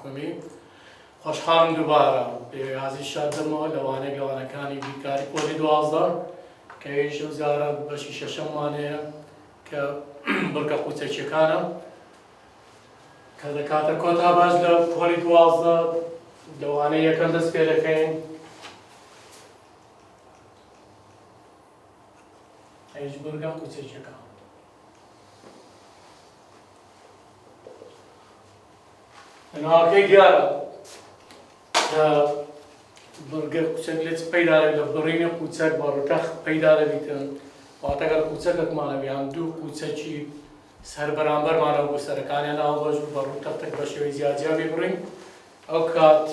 محکومی خۆشحاڵم دووبارە پێوازی شاد دەمەوە لەوانەیە لەوانەکانی بیرکاری پۆلی 12 کە هیچ وزارە بەشی شەشەموانەیە کە بڕکە قوچەکیەکانە کە دەکاتە کۆتا باش لە پۆلی 12 لەوانەیە یەکەم دەست پێ دەکەین هیچ بڕکە قوچەکیەکان ناوەکەی دیارە کە بڕگە قوچەک لێت پەیدا لە بڕینە قوچەک بە ڕوتەخ پەیدا دەبیتن واتەگەر قوچەکێکمانە یان دوو قوچەکی سەر بەرامبەرمانەوە بۆ سەرەکانیان ناوەبەش بە ڕوتەختێک بە شێوەی زیادیا ببڕین ئەو کات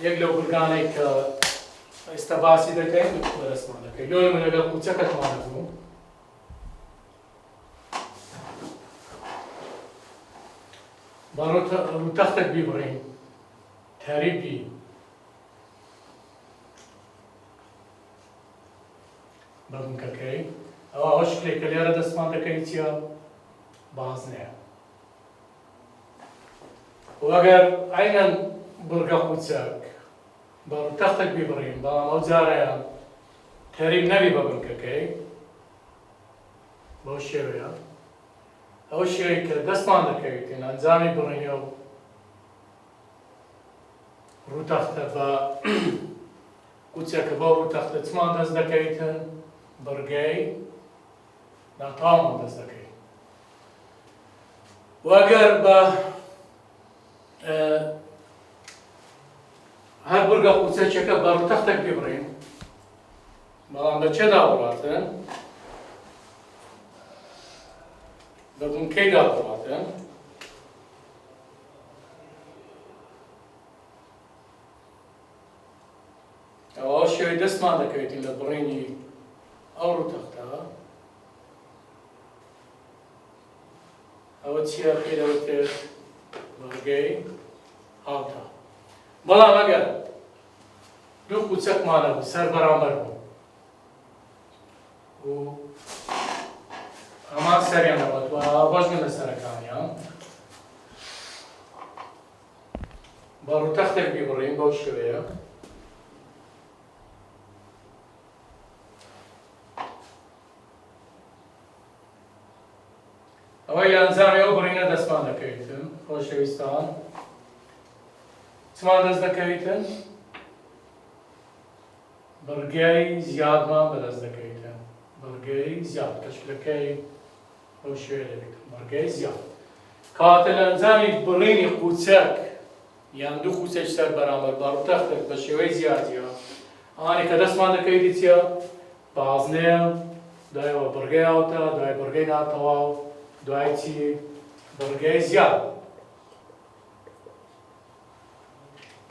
یەک لەو بورگانەی کە ئێستا باسی دەکەین بەدەستمان دەکەین لۆ من لەگەڵ قوچەکەتمانە بوو بە ڕوتەختێک بیبڕین تاریبی بە بنکەکەی ئەوە ئەو شکلێک کە لێرە دەستمان دەکەین چییە بازنەیە وەگەر عینەن بورگە قوچەک بە ڕوتەختێک بیبڕین بەڵام ئەو جارەیە تاریب نەبی بە بنکەکەی بەو شێوەیە ئەو شێوەی کە دەستمان دەکەویتین ئەنجامی بڕینە و ڕوتەختە بە قوچەکە بۆ ڕوتەختە چمان دەست دەکەیتن بڕگەی ناتاومان دەست دەکەیت وەگەر بە هەر بورگە قوچەکێکە بە ڕوتەختێک ببڕین بەڵام بە چێدا بڕاتن بە بنکەیدا بڕاتن ئەوە شێوەی دەستمان دەکەوێتین لە بڕینی ئەو ڕوتەختە ئەوە چییە پێی دەوترێت بەڕگەی هاوتا بەڵام ئەگەر دوو قوچەکمانە بوو سەر بەرامبەر بوو و ئەمان سەریان دەبێت و ئاواژ من لە سەرەکانیان بە ڕوتەختێک بیبڕین بەو شێوەیە ئەوەی لە ئەنجامی ئەو بڕینە دەستمان دەکەویتن خۆشەویستان چمان دەست دەکەویتن بڕگەی زیادمان بەدەست دەکەویتن بڕگەی زیاد کەشکلەکەی ئەو شوێ دەبێتن بڕگەی زیاد کاتە لە ئەنجامی بڕینی قوچەک یان دوو قوچەک سەر بەرامبەر بە ڕوتەختێک بە شێوەی زیادیە ئەوانەی کە دەستمان دەکەویتی چییە بازنەیە دوایەوە بڕگەی هاوتە دوای بڕگەی ناتەواو دوای چی بڕگەی زیاد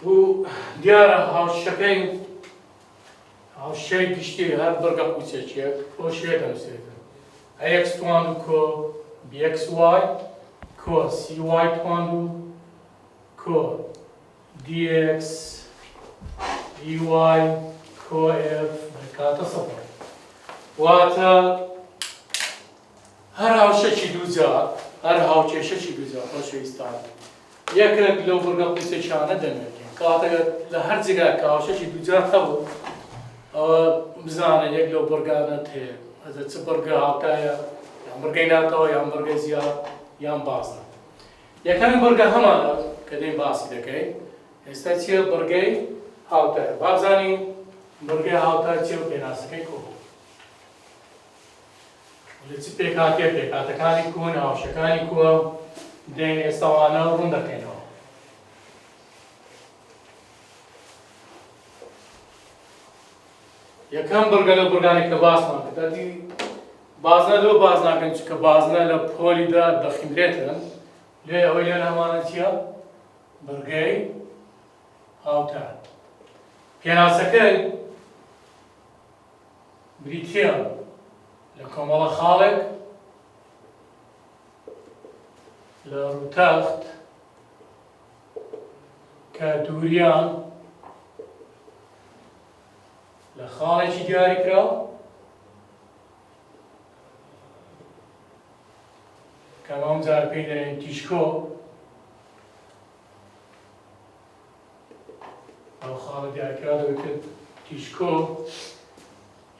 و دیارە هاوشەی گشتی هەر بڕگە قوچەکێک بۆ شوێ دەنووسێتن ئەکس توان و کۆ بیەکس وای کۆ سی وای توان و کۆ دیەکس دی وای کۆ ئێف دەکاتە سەفەر واتە هەر هاوشەکی دووجار هەر هاوکێشەکی دووجار خۆشەویستان یەکێک لەو بڕگە قوچەکیانە دەمێتین کاتەگە لە هەر جگای کە هاوشەکی دووجار هەبوو ئەوە بزانە یەک لەو بڕگانت هەیە ئەزە چ بڕگە هاوتایە یان بڕگەی ناتەوە یان بڕگەی زیاد یان بازنە یەکەمی بڕگە هەمانە کە دەین باسی دەکەین ئێستا چییە بڕگەی هاوتایە با بزانین بڕگەی هاوتا چییە و پێناسەکەی کۆ لە چ پێکاتێ پێکاتەکانی کوون هاوشەکانی کووە دێن ئێستاوانە ڕوون دەکەینەوە یەکەم بڕگە لە بورگانی کە باسمان کرد بازنە لەو باز ناکەن چونکە بازنە لە پۆلیدا دەخیمرێتن لێ ئەوەی لێن هەمانە چییە بڕگەی هاوتە پێناسەکەی بریتیە لە کۆمەڵە خاڵێک لە ڕوتەخت کە دووریان لە خاڵێکی دیاری کرا کە ئەم جار پێی دەڵێن تیشکۆ ئەو خاڵە دیارکرا دەبێت تیشکۆ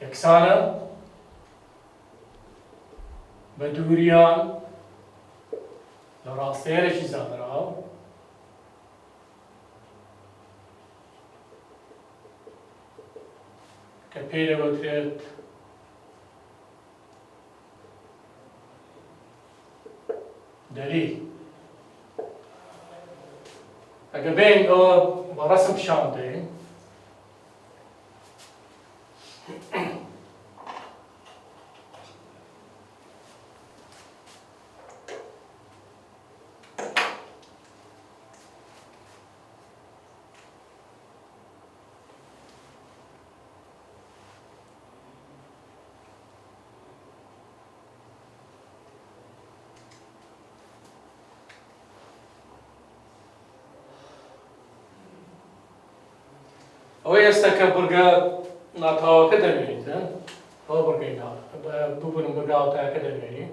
یەکسانە بە دووریان لە ڕاستەیەرێکی زانراو کە پێی دەوترێت دەلیل. ئەگە بین ئەوە بە ڕەسم پیشان بدەین ئەوەی ئێستا کە بورگە ناتاوەکە دەمێنیتن ئەوە بورگەی ببوون بورگاوتایەکە دەمێنی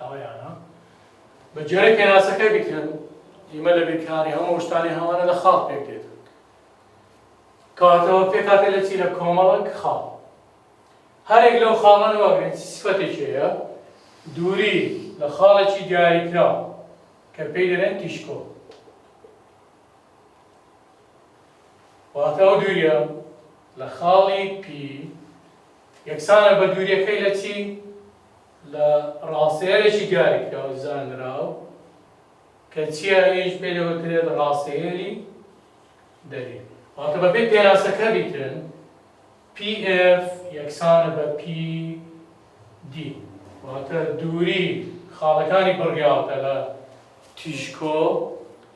ئەوەیانە بە جۆرەی پێناسەکەی بیتن ئیمە لە بیرکاری هەموو شتانی هەمانە لە خاڵ پێک دێتن کەواتەوە پێکاتێ لە چی لە کۆمەڵک خاڵ هەرێک لەو خاڵانە وەگرین سیفەتێکی هەیە دووری لە خاڵێکی دیاریکرا کە پێی دەڵێن تیشکۆ واتە ئەو دووریە لە خاڵی پی یەکسانە بە دووریەکەی لە چی لە ڕاستەیەرێکی دیاریکراوە زانراو کە چیە ئەویش پێی دەوترێت ڕاستەیەری دەلیل واتە بەپێی پێناسەکە بیتن PF یەکسانە بە PD واتە دووری خاڵەکانی بڕگیاوتە لە تیشکۆ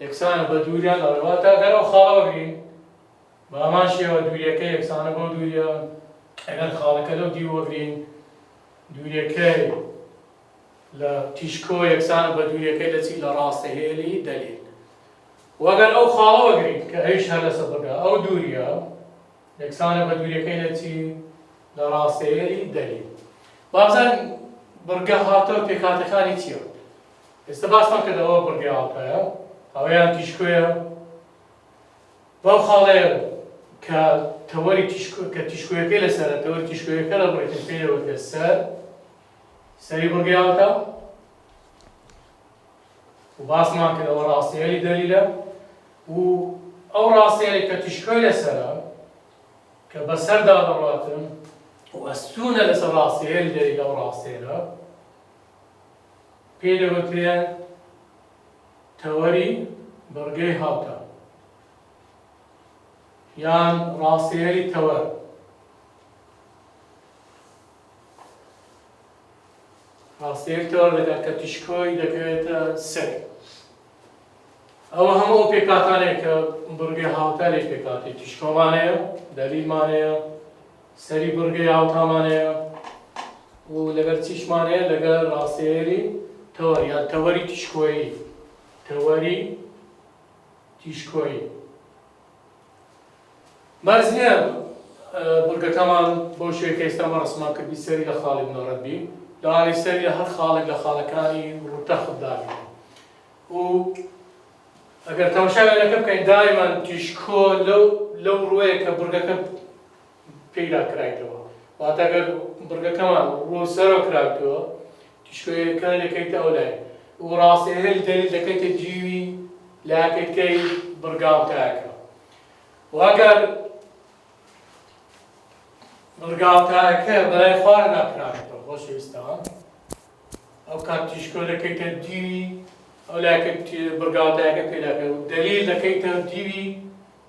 یەکسانە بە دووریان لە واتە ئەگەر ئەو خاڵە وەگرین بە هەمان شێوە دووریەکەی یەکسانە بۆ دووریە ئەگەر خاڵەکە لەو دی وەگرین دووریەکەی لە تیشکۆ یەکسانە بە دووریەکەی لە چی لە ڕاستەهێلی دەلیل وەگەر ئەو خاڵە وەگرین کە ئەویش هەر لەسەر بڕگا ئەو دووریە یەکسانە بە دووریەکەی لە چی لە ڕاستەهێلی دەلیل بابزان بڕگە هاتەوە پێکهاتەکانی چییە؟ ئێستا باسمان کردەوە بڕگە هاتەیە ئەوەیان تیشکۆیە بەو خاڵەیە کە تەوەری کە تیشکۆیەکەی لەسەرە تەوەری تیشکۆیەکە لە بڕێتن پێی دەوترێت سەری بڕگە هاتە و باسمان کردەوە ڕاستەهێلی دەلیلە و ئەو ڕاستەهێلی کە تیشکۆی لەسەرە کە بەسەردا دەڕاتن و ئەستوونە لەسەر ڕاستەهێلی دەلیلە و ڕاستەهێلە پێی دەوترێت تەوەری بڕگەی هاتە یان ڕاستەهێلی تەوەر ڕاستەهێلی تەوەر دەکات کە تیشکۆی دەکەوێتە سەر ئەوە هەموو پێکاتانێک کە بڕگەی هاوتە لێ پێکاتی تیشکۆمانەیە دەلیلمانەیە سەری بڕگەی هاوتامانەیە و لەگەر چیشمانەیە لەگەر ڕاستەهێلی تەوەر یان تەوەری تیشکۆیی تەوەری تیشکۆیی مەرج نییە بورگەکەمان بۆ شوێکە ئێستامان ڕسمان کردی سەری لە خاڵی بنۆڕەت بی لەوانەیە سەری لە هەر خاڵێک لە خاڵەکانی ڕوتەخت دابێت و ئەگەر تەماشای وێنەکە بکەین دایمان تیشکۆ لەو ڕووەیە کە بورگەکە پێیدا کرایتەوە واتە ئەگەر بورگەکەمان ڕوو سەرەوە کرایتەوە تیشکۆیەکە دەکەیتە ئەو لای و ڕاستەهێلی دەلیل دەکەیتە جیوی لاکەکەی بڕگاوتایەکە وەگەر بڕگاوتایەکە بەلای خوارە ناکرایتەوە خۆشەویستان ئەو کات تیشکۆ دەکەیتە دیوی ئەو لایەکە بڕگاوتایەکە پێداکە و دەلیل دەکەیتە دیوی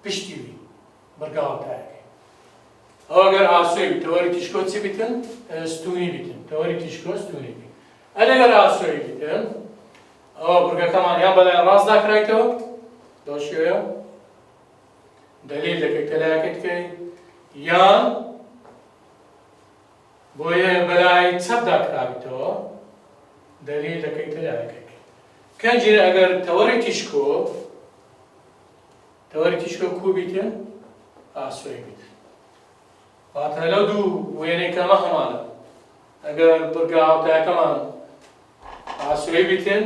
پشتیوی بڕگاوتایەکەی ئەو ئەگەر ئاسۆی بی تەوەری تیشکۆ چی بیتن؟ ستونی بیتن تەوەری تیشکۆ ستونی بی ئەگەر ئاسۆی بیتن ئەوە بورگەکەمان یان بەلای ڕاست داکرایتەوە بەو شێوەیە دەلیل دەکەیتە لایەکەی یان بۆیە بەلای چەپ داکراویتەوە دەلیل دەکەیتە لایەکەی کەنجێ ئەگەر تەوەری تیشکۆ کوو بیتن ئاسۆی بیت واتە لەو دوو وێنەیەکەمە هەمانە ئەگەر بڕگاوتایەکەمان ئاسۆی بیتن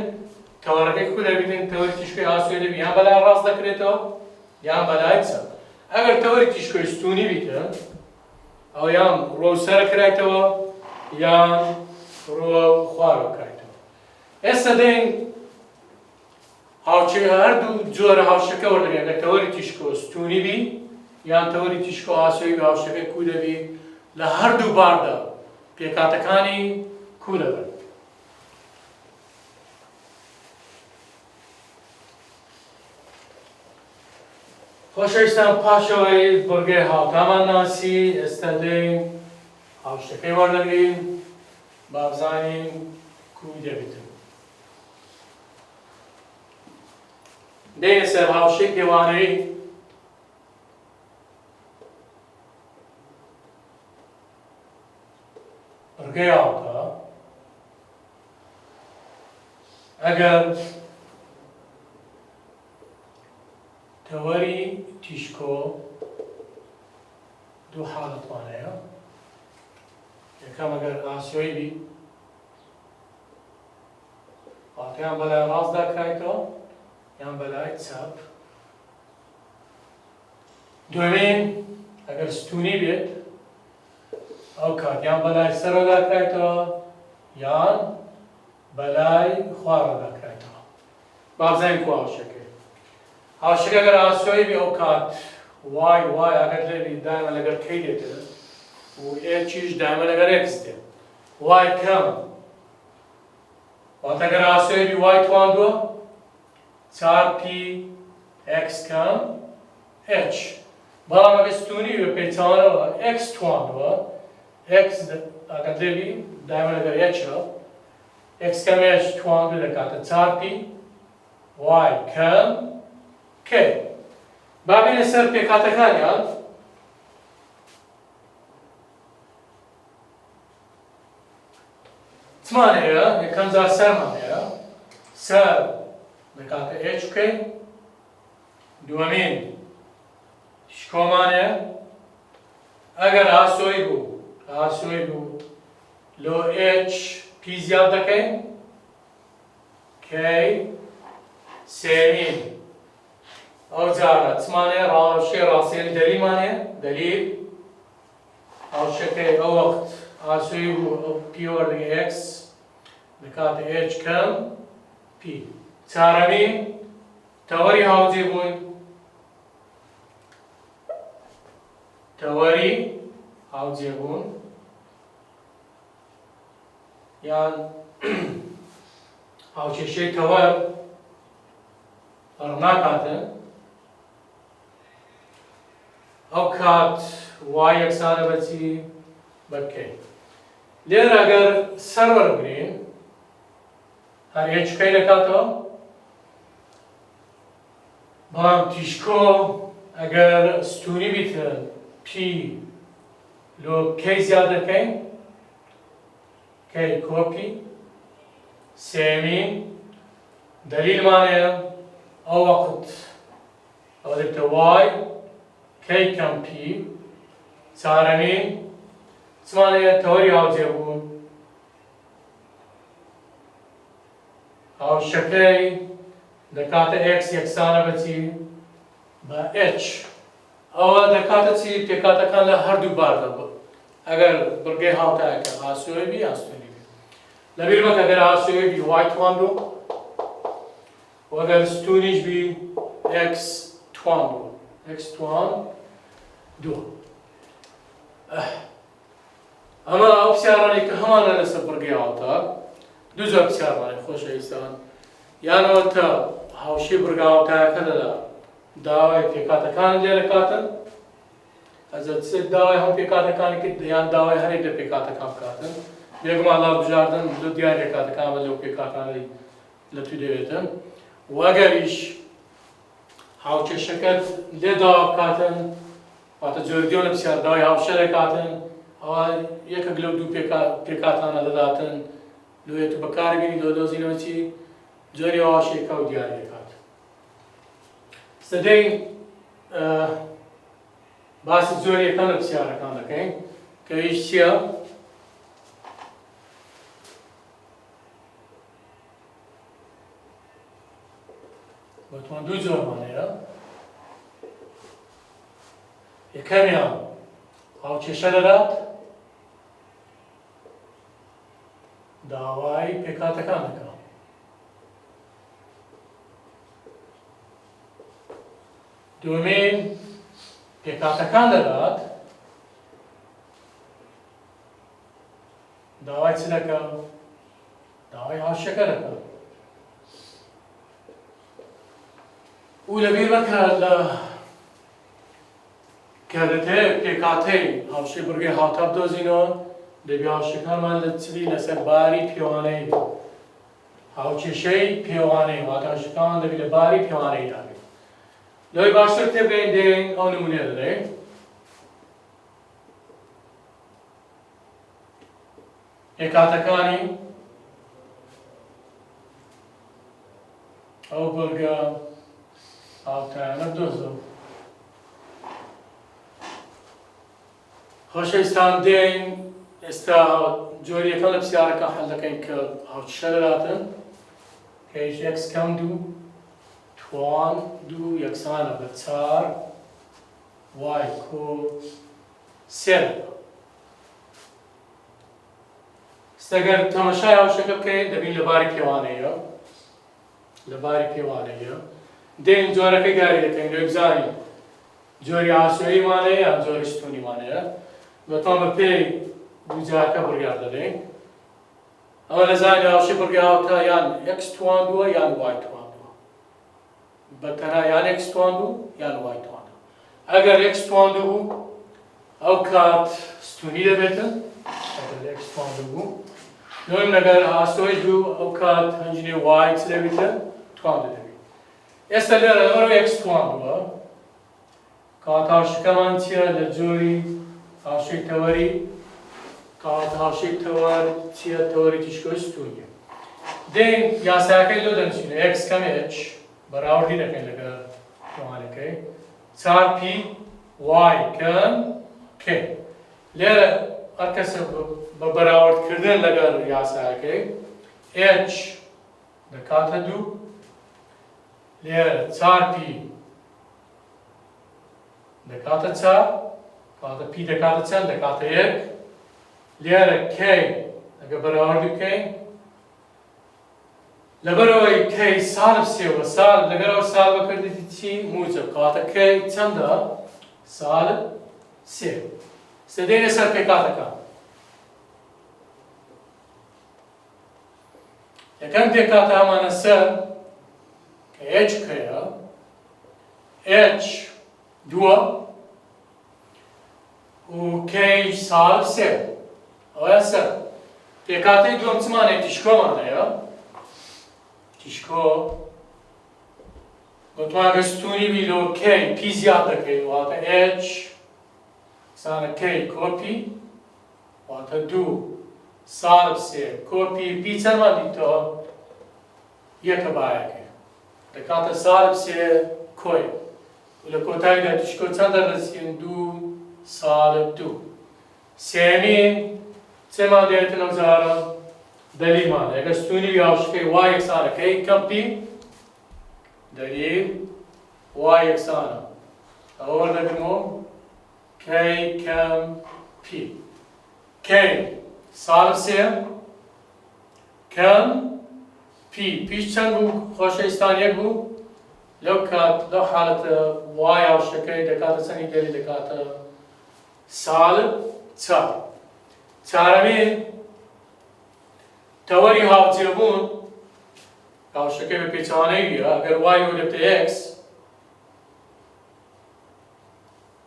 تەوەرەکەی کوو دەبیتن تەوەری تیشکۆی ئاسۆی دەبی یان بەلای ڕاست دەکرێتەوە یان بەلای چەپ ئەگەر تەوەری تیشکۆستونی بیتە ئەو یان ڕۆ سەر کرایتەوە یان ڕۆ خوارەوە کرایتەوە ئێستا دێن هاوچێ هەردوو جۆرە هاوشەکە وەردەگرین ئەگەر تەوەری تیشکۆستونی بی یان تەوەری تیشکۆ ئاسۆی بە هاوشەکەی کو دەبی لە هەردوو باردا پێکاتەکانی کو دەبن خۆشەویستان پاشەوەی بڕگەی هاوتامان ناسی ئێستا دێین هاوشەکەی وەردەگرین با بزانین کوی دەبێتن دێنە سەر هاوشەی پێوانەی بڕگەی هاوتا ئەگەر تەوەری تیشکۆ دوو حاڵەتوانەیە یەکەم ئەگەر ئاسۆی بی واتەیان بەلای ڕاستدا کرایتەوە یان بەلای چەپ دوێمین ئەگەر ستونی بێت ئەو کات یان بەلای سەرەوەدا کرایتەوە یان بەلای خوارەوەدا کرایتەوە با بزانین کو هاوشەکەی هاوشەکە ئەگەر ئاسۆی بی ئەو کات وای ئەگەر لێبی دایمە لەگەر کەی دێتە و ئێچیش دایمە لەگەر ئێکس دێت وای کەم واتە ئەگەر ئاسۆی بی وای تواندووە 4p x کەم h بەڵام ئەگەر ستونی بێ پێچەوانەوە x تواندووە x ئەگەر لێبی دایمە لەگەر هێچە x کەم h تواندوو دەکاتە 4p y کەم k با بینە سەر پێکاتەکانیان چمان هەیە یەکەم جار سەرمان هەیە سەر دەکاتە h بکەین دووەمین تیشکۆمان هەیە ئەگەر ئاسۆی بوو لۆ h p زیاد دەکەین k سێمین ئەو جارە چمان هەیە ڕاوشەی ڕاستێنی دەلیلمان هەیە دەلیل هاوشەکەی ئەو وەقت ئاسۆی بوو ئەو p وەردەگە x دەکاتە h کەم p چارەمین تەوەری هاوجێبوون تەوەری هاوجێبوون یان هاوچێشەی تەوەر ڕناکاتن ئەو کات وای یەکسانە بەچی بەکەی لێرە ئەگەر سەر وەربگرین هەر هێچکەی دەکاتەوە بەڵام تیشکۆ ئەگەر ستونی بیتە p لۆ کەی زیاد دەکەین کەی کۆپی سێمین دەلیلمان هەیە ئەو وەقت ئەوە دەبێتە وای کەی کەم p چارەمین چمان هەیە تەوەری هاوجێبوون هاوشەکەی دەکاتە x یەکسانە بەچی بە h ئەوە دەکاتە چی پێکاتەکان لە هەردوو باردا بوو ئەگەر بڕگەی هاوتایەکە ئاسۆی بی ئاستۆنی بی لەبیر مەکە ئەگەر ئاسۆی بی وای تواندوو و ئەگەر ستونیش بی x تواندوو x تواندوو ئەمە ئەو پرسیارانەی کە هەمانە لەسەر بڕگەی هاوتا دوو جۆر پرسیارمانەیە خۆشەویستان یانەوەتە هاوشەی بڕگە هاوتایەکە دەدا داوای پێکاتەکانت لێ دەکاتن ئەجە داوای هەم پێکاتەکانی کرد یان داوای هەرێک لە پێکاتەکان بکاتن بێگومان لاڵبژاردن زۆر دیار پێکاتەکان بە لەو پێکاتانەی لە تو دەوێتن و ئەگەریش هاوچێشەکەت لێ داوا بکاتن واتە جۆردیۆ لە پرسیار داوای هاوشە دەکاتن ئەوە یەکێک لەو دوو پێکاتانە دەداتن لێت بەکاربینی دۆدۆزینەوە چی جۆری هاوشێکە و دیاری دەکات سەدەی باسی زۆر یەکەم لە پرسیارەکان دەکەین کە هیچ چییە بەتوان دوو جۆرمان هەیە یەکەمیان هاوکێشە دەدات داوای پێکهاتەکان دەکات. دومین پێکهاتەکان دەدات داوای چ دەکات؟ داوای هاوشەکە دەکات. و لەبیر بکە لە کەدەتەیە پێکهاتەی هاوشەی بورگەی هاوتا بدۆزینەوە دەبێ هاوشەکانمان لە چلی لەسەر باری پێوانەی هاوکێشەی پێوانەی واتە هاوشەکانمان دەبێت لە باری پێوانەیدا بێت. لەوەی باشتر تێبگەین دێین ئەو نمونەیە دەدەین. پێکهاتەکانی ئەو بورگە هاوتایانە بدۆزەوە. خۆشەویستان دێین ئێستا جۆری یەکەم لە پرسیارەکە هەڵ دەکەین کە هاوکێشە دەداتن کە هیچ ئێکس کەم دوو توان دوو یەکسانە بە چار وای کۆ سێ دەکات. ئەگەر تەماشای هاوشەکە بکەین دەبین لە باری پێوانەیە لە باری پێوانەیە دێن جۆرەکەی داری دەکەین لێ بزانین جۆری ئاسۆییمانەیە یان جۆری ستونیمانەیە بەتۆن بە پێی دووجاکە بڕیار دەدەین. ئەوە لەزانین هاوشەی بورگەی هاوتا یان ئێکس تواندووە یان وای تواندووە بەتەنها یان ئێکس تواندوو یان وای تواندوو. ئەگەر ئێکس تواندوو بوو ئەو کات ستونی دەبێتن ئەگەر ئێکس تواندوو بوو دوم لەگەر ئاسۆی دوو ئەو کات هەنجینێ وای چ دەبێتە تواندوو دەبێت. ئێستا لێرە ئەوە ئێکس تواندووە کات هاوشەکەمان چییە لە جۆری هاوشەی تەوەری کات هاوشەی تەوەر چییە تەوەری تیشکۆی ستونیە. دێن یاساکەی لۆ دەنووسینە ئێکس کەم ئێچ بەراوردی دەکەین لەگەر پێوانەکەی چار پی وای کەم کێ. لێرە هەر کەسە بە بەراوردکردن لەگەر یاساکەی ئێچ دەکاتە دوو لێرە چار پی دەکاتە چار کاتە پی دەکاتە چەند دەکاتە یەک لێرە کەی ئەگە بەراوردی بکەین لەبەرەوەی کەی سالب سێوە سال لەگەرەوە سال بەکردێتی چی موجب کاتە کەی چەندە سالب سێ. دێنە سەر پێکهاتەکان. یەکەم پێکهاتە هەمانە سەر کە ئێچ کەیە ئێچ دووە و کەی سالب سێ ئەوەیە سەر. پێکهاتەی دووەم چمانەیە تیشکۆمانەیە تیشکۆ گوتمانکە ستونی بیلەوە کەی پی زیاد دەکەین واتە ئێچ سانە کەی کۆپی واتە دوو سالب سێ کۆپی پی چەندمان دیتەوە یەکە بایەکە دەکاتە سالب سێ کۆی لە کۆتاییدا تیشکۆ چەند دەرەچین دوو سالب دوو. سێمین چێمان دێتن ئەم جارە دەلیلمان ئەگەر ستونی هاوشەکەی وای یەکسانە کەی کەم پی دەلیل وای یەکسانە ئەوە وەردەگرمەوە کەی کەم پی کەی سالب سێ کەم پی پیش چەند بوو خۆشەویستان یەک بوو لەو کات لەو حالەتە وای هاوشەکەی دەکاتە چەندی دەلیل دەکاتە سالب چار. چارەمین تەوەری هاوجێبوون هاوشەکەی بە پێچەوانەیە ئەگەر وای دەبێتە ئێکس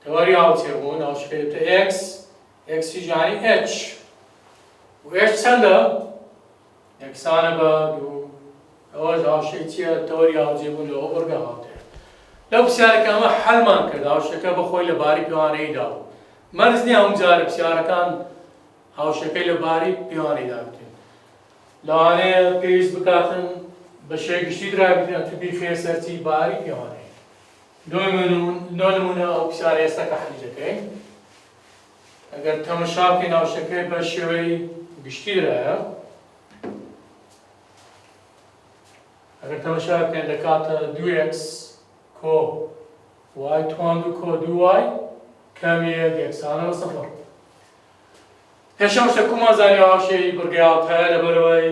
تەوەری هاوجێبوون هاوشەکەی دەبێتە ئێکس ئێکسی ژانی ئێچ و ئێچ چەندە یەکسانە بە دوو. ئەوە هاوشەی چییە تەوەری هاوجێبوون لەوە بورگە هاوتەیە. لەو پرسیارەکە ئەمە حەلمان کرد هاوشەکە بەخۆی لە باری پێوانەیەدا بوو. مەرج نییە ئەم جارە پرسیارەکان هاوشەکەی لە باری پێوانەیەدا بکەین لەوانەیە پێویست بکاتن بە شێوەیە گشتی درابێتن تو بیخێ سەرچی باری پێوانەیە. نۆ نمونە ئەو پرسیارە ئێستا کە حەلی دەکەین ئەگەر تەماشا بکەین هاوشەکەی بە شێوەی گشتی درایە ئەگەر تەماشا بکەین دەکاتە دوو ئێکس کۆ وای تواندوو کۆ دوو وای کەمیەک یەکسانە بە سەفەر. پێشەم شتێکمان زانی هاوشێی بڕگەیاوتایە لەبەرەوەی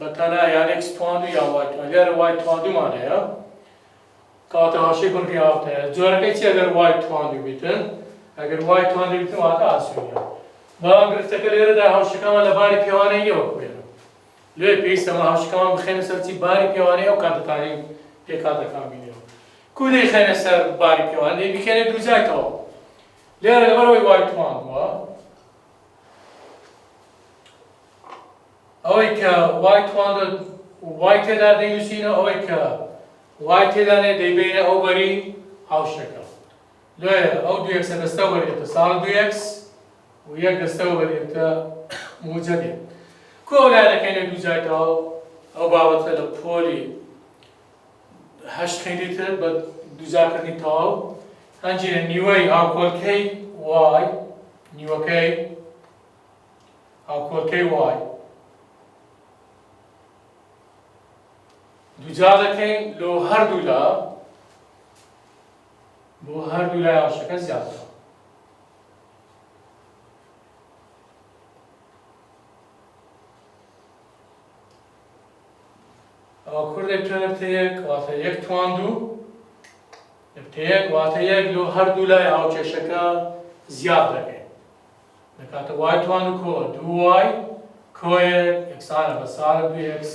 بەتەنە یان ئێکس تواند و یا وای تواند. لێرە وای تواندومان هەیە کەواتە هاوشەی بڕگەیاوتایە. جۆرەکەی چی ئەگەر وای تواند بیتن؟ ئەگەر وای تواند بیتن واتە ئاسوودیە. بەڵام گرفتەکە لێرەدا هاوشەکەمان لە باری پێوانەییەوە کوێنە. لێ پێویستەمە هاوشەکەمان بخێنە سەر چی باری پێوانەیە ئەو کاتەتانی پێکاتەکان بینێەوە. کو دەیخێنە سەر باری پێوانەی بکێنێ دووجایتەوە. لێرە لەبەرەوەی وای تواندوە ئەوەی کە وای تواند وای تێدا دەینووسینە ئەوەی کە وای تێدانێ دەیبینە ئەو بەری هاوشەکە. لێ ئەو دوو یەکسە دەستە وەرێتە ساڵ دوو یەکس و یەک دەستە وەرێتە موجەدێ. کو ئەو لایەنەکەینە دووجایتەوە ئەو بابەتە لە پۆلی هەشت خێنیتر بە دووجاکردنی تەواو هەنجینە نیوەی هاوکۆڵکەی وای نیوەکەی هاوکۆڵکەی وای دووجا دەکەین لۆ هەردوو لا بۆ هەردوو لای هاوشەکە زیاترە. ئەوە کوڕ دەبتە نەبتەیەک واتە یەک تواندوو نەبتەیەک واتە یەک لۆ هەردوو لای هاوکێشەکە زیاد دەکەین. دەکاتە وای توان و کۆ دوو وای کۆیەک یەکسانە بە ساڵە دوو یەکس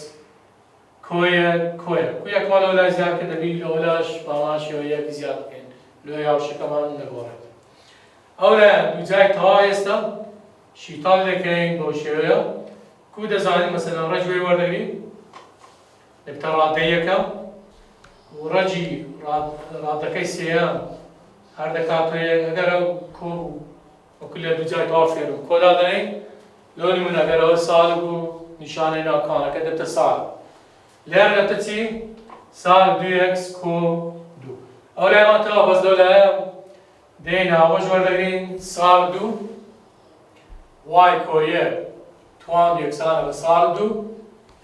کۆیەک کۆیەک کو یەکمان لەو لای زیاد کە دەبی لەو لاش باماشیەوە یەک زیاد بکەین لۆی هاوشەکەمان نەگۆڕێت. ئەو لایەن دووجای تەواو ئێستا شیتان دەکەین بەو شێوەیە کو دەزانین مەسەلەن ڕەج وێ وەردەگرین دەبتە ڕادەی یەکەم و ڕەجی ڕادەکەی سێیەم هەر دەکاتەوە ئەگەر ئەو کۆ وەکو لە دووجای تەواو فێرم کۆدا دەنین لۆ نمونە ئەگەر ئەوە ساڵ بوو نیشانەی ناوکانەکە دەبتە ساڵ. لێرە دەبتە چی؟ ساڵ دوو یەکس کۆ دوو. ئەو لایەمان تەواو بەس لەو لایە دێین هاوەش وەردەگرین ساڵ دوو وای کۆ یەک توان یەکسانە بە ساڵ دوو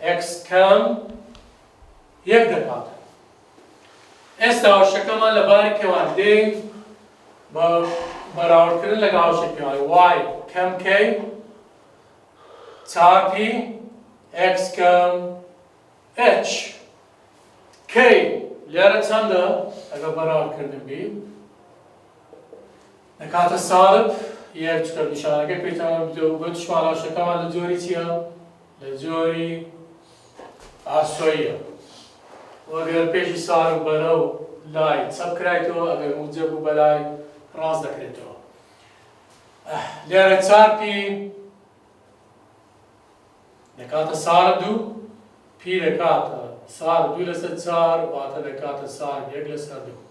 ئێکس کەم یەک دەکات. ئێستا هاوشەکەمان لە باری پێوان دێین بە بەراوردکردن لەگەڵ هاوشێک پێوانی وای کەم کەی چاپی ئێکس کەم ئەچ کەی لێرە چەندە ئەگە بەراوردکردن بی دەکاتە ساڵب یەک چکە نیشانەکە پێیتان بە توشمان هاوشەکەمان لە جۆری چییە؟ لە جۆری ئاسۆییە. وەگەر پێشی ساڵ بەرەو لای چەپ کرایتەوە ئەگەر موجە بوو بەلای ڕاست دەکرێتەوە. لێرە چارپی دەکاتە ساڵ دوو پی دەکاتە ساڵ دوو لەسەر چار واتە دەکاتە ساڵ یەک لەسەر دوو.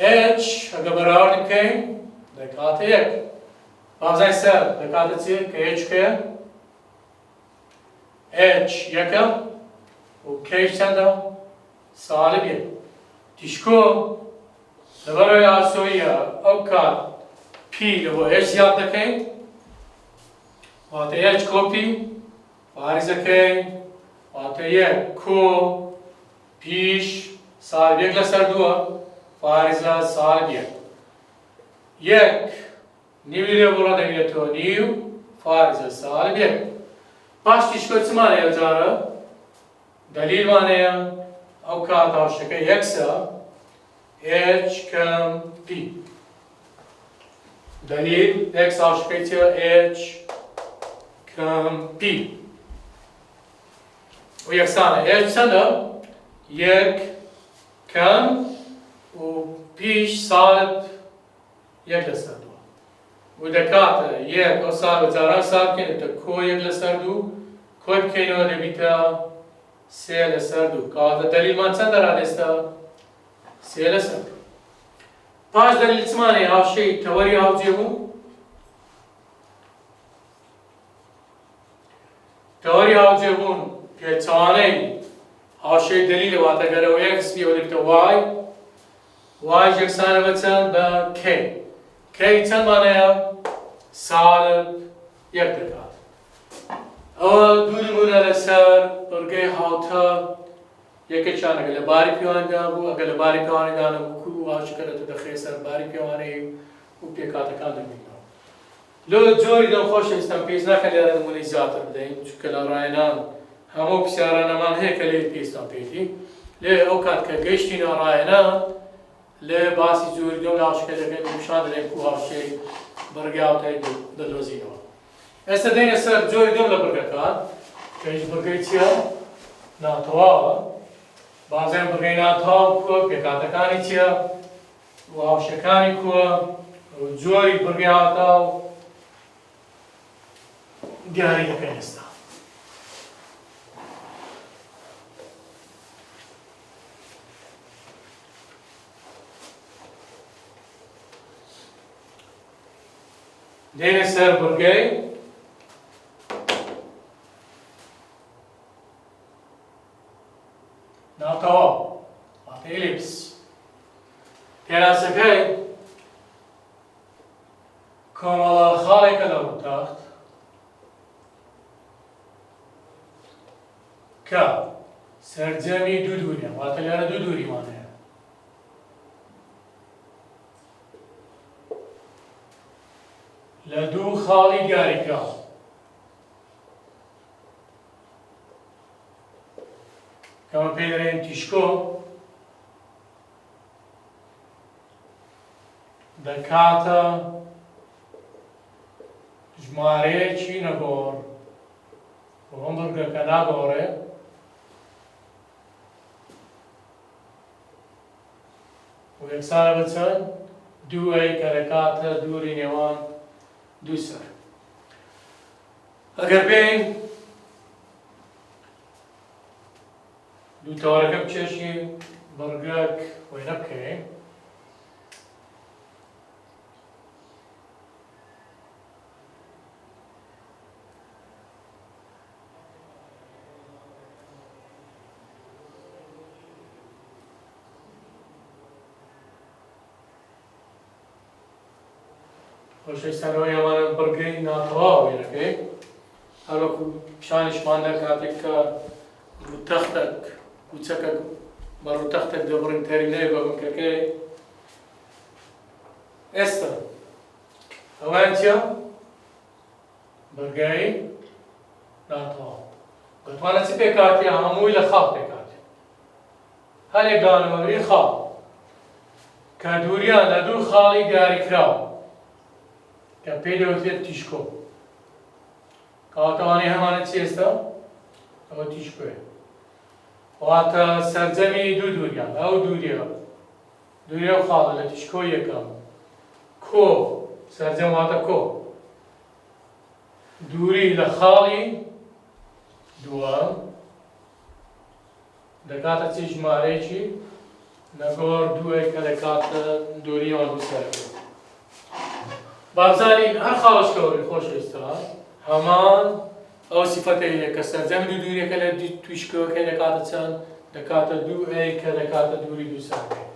ئێچ ئەگە بەراورد بکەین دەکاتە یەک. بابزای سەر دەکاتە چی کە ئێچکەیە ئێچ یەکە و کەیش چەندە؟ ساڵب یەک. تیشکۆ لەبەرەوەی ئاسۆییە ئەو کات پی لە بۆ ئێچ زیاد دەکەین واتە ئێچ کۆپی فاریزەکەین واتە یەک کۆ پیش ساڵب یەک لەسەر دووە فاریزە ساڵب یەک. یەک نیوی لێ بۆ ڕادەگرێتەوە نیو فاریزە ساڵب یەک. پاش تیشکۆ چمان هەیە جارە؟ دلیلمان هەیە ئەو کات هاوشەکە یەکسە ئێچ کەم پی. دلیل ئێکس هاوشەکەی چییە؟ ئێچ کەم پی و یەکسانە. ئێچ چەندە؟ یەک کەم و پیش ساڵب یەک لەسەر دووە و دەکاتە یەک ئەو ساڵ بە جاران ساڵ بکەین دەبتە کۆ یەک لەسەر دوو کۆی بکەینەوە دەبیتە سێ لەسەر دوو. کەواتە دلیلمان چەندە ڕادێستا؟ سێ لەسەر دوو. پاش دلیل چمان هەیە هاوشەی تەوەری هاوجێبوون. تەوەری هاوجێبوون پێچەوانەی هاوشەی دلیلە واتە گەرەوە ئێکس بی ئەوە دەبتە وای وای یەکسانە بە چەند؟ بە کەی. کەی چەندمان هەیە؟ ساڵب یەک دەکات. ئەوە دوو نمونە لەسەر بەرگەی هاوتە یەکێکیان ئەگەر لە باری پێوانیدا بوو ئەگەر لە باری پێوانیدا نەبوو کو هاوشەکە دەخێ سەر باری پێوانەی و پێکاتەکان دەبینەوە. لۆ جۆری دەم خۆشەویستان پێویست ناکە لێرە نمونەی زیاتر بدەین چونکە لە ڕایەنان هەموو پرسیارانەمان هەیە کە لێ پێویستان پێیتی لێ ئەو کات کە گەیشتینە ڕایەنان لێ باسی جۆری دەم لە هاوشەکە دەکەین و پیشان دەدەین کو هاوشەی بەرگاوتەی دەدۆزینەوە. ئێستا دەینە سەر جۆری دەم لە بەرگەکان کە هیچ بەرگەی چییە؟ ناتەواوە. بازێن بەرگەی ناتەواو کووە، پێکاتەکانی چییە؟ و هاوشەکانی کووە، جۆری بەرگەی هاتاو دیاری دەکەین ئێستا. دێنە سەر بەرگەی ناتەواو واتە ئێلیپس. پێناسەکەی کۆمەڵە خاڵێکە لە ڕووتاخت کە سەرجەمی دوو دووریە، واتە لێرە دوو دووریمان هەیە. لە دوو خاڵی دیاریکراوە. کەمە پێی دەڵێن تیشکۆ دەکاتە ژمارەیەکی نەگۆڕ بۆ ئەم بەرگەکە ناگۆڕێ و یەکسانە بە چەند؟ دووەی کە دەکاتە دووری نێوان دوو سەر. ئەگەر بێین دوو تەوەرەکە بچێشین بەرگەک وێنە بکەین خۆشەویستانەوەی ئەمانە بەرگەی ناتەواو وێنەکەی هەروەکو پیشانیشمان دەکات کاتێک کە ڕووتەختێک کوچەکە بە ڕووتەختێک دەبڕین تەرینەیە بە بنکەکەی. ئێستا ئەوان چییە؟ بەرگەی ناتەواو. دەتوانێت چی پێکاتێ؟ هەمووی لە خاڵ پێکاتێ. هەرێک دانەوەری خاڵ کە دووریان لە دوو خاڵی دیاریکراوە کە پێی دەوترێت تیشکۆ. کەواتەوانەی هەمانە چی ئێستا؟ ئەوە تیشکۆیە. واتە سەرجەمی دوو دووریان ئەو دووریە و خاڵە لە تیشکۆ یەکەم کۆ سەرجەم واتە کۆ دووری لە خاڵی دووەم دەکاتە چی ژمارەیەکی نەگۆڕ دووەی کە دەکاتە دووری ئەوە دوو سەرەکە. بابزانین هەر خاڵشکەوەی خۆشەویستان هەمان ئەو سیفەتەیە کە سەرجەمی دوو دووریەکە لە تویشکەوەکەی دەکاتە چەند؟ دەکاتە دووئەی کە دەکاتە دووری دوو سەرەکەی.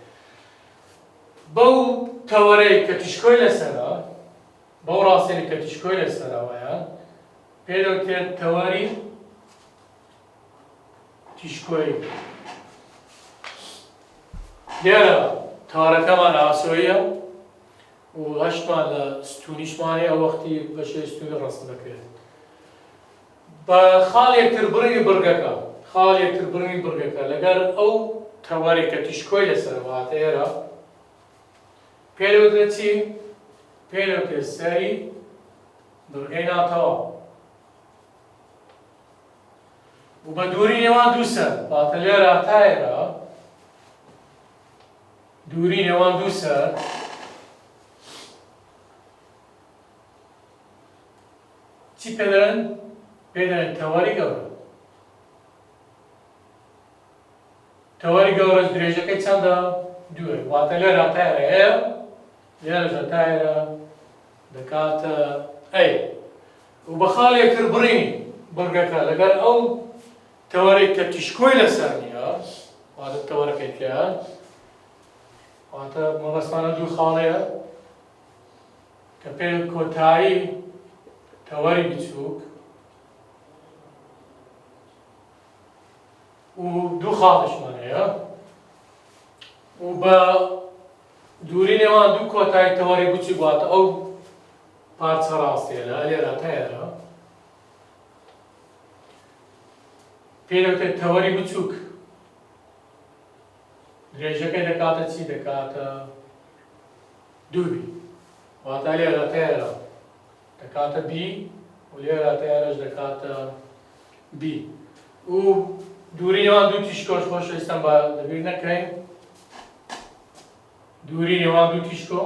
بەو تەوەرەی کە تیشکۆی لەسەرە، بەو ڕاستێنی کە تیشکۆی لەسەرەوەیە پێی دەوترێت تەوەری تیشکۆیی. لێرە تەوەرەکەمان ئاسۆییە و هەشتمان لە ستونیشمانەیە ئەو وەختی بەشەی ستونی ڕەسم دەکرێت. بە خاڵ یەکتر بڕینی بڕگەکە خاڵ یەکتر بڕینی بڕگەکە لەگەر ئەو تەوەری کە تیشکۆی لەسەرەوە هاتە ئێرە پێی دەوترێت چی؟ پێی دەوترێت سەری بڕگەی ناتەواو و بە دووری نێوان دوو سەر واتە لێرە هەتا ئێرە دووری نێوان دوو سەر چی پێ دەڵێن؟ پێی دەڵێن تەوەری گەورە. تەوەری گەورەش درێژەکەی چەندە؟ دووە. واتە لێرە هەتا ئێرە ئێ لێرەش هەتا ئێرە دەکاتە ئەی و بە خاڵ یەکتر بڕینی بڕگەکە لەگەر ئەو تەوەرێک کە تیشکۆی لەسەر نییە واتە تەوەرەکەی تێیە واتە مەبەستمانە دوو خاڵەیە کە پێی کۆتایی تەوەری بچووک و دوو خاڵشمان هەیە و دووری نێوان دوو کۆتایی تەوەری بچووک واتە ئەو پارچە ڕاستیە لە لێرە تا ئێرە پێ دەوترێت تەوەری بچووک درێژەکەی دەکاتە چی دەکاتە دووبی واتە لێرە تا ئێرە دەکاتە بی و لێرە تا ئێرەش دەکاتە بی و دووری نێوان دوو تیشکۆش خۆشەویستان بە لەبیر نەکەین دووری نێوان دوو تیشکۆ